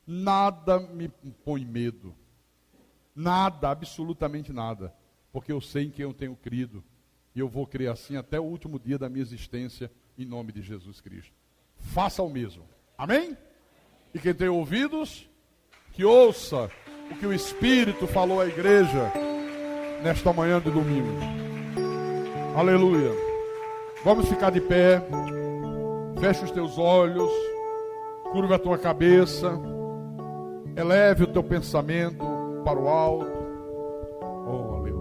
Nada me põe medo. Nada, absolutamente nada. Porque eu sei em quem eu tenho crido. E eu vou crer assim até o último dia da minha existência, em nome de Jesus Cristo. Faça o mesmo. Amém? E quem tem ouvidos, que ouça o que o Espírito falou à igreja nesta manhã de domingo. Aleluia. Vamos ficar de pé. Feche os teus olhos. Curva a tua cabeça. Eleve o teu pensamento para o alto. Oh, aleluia.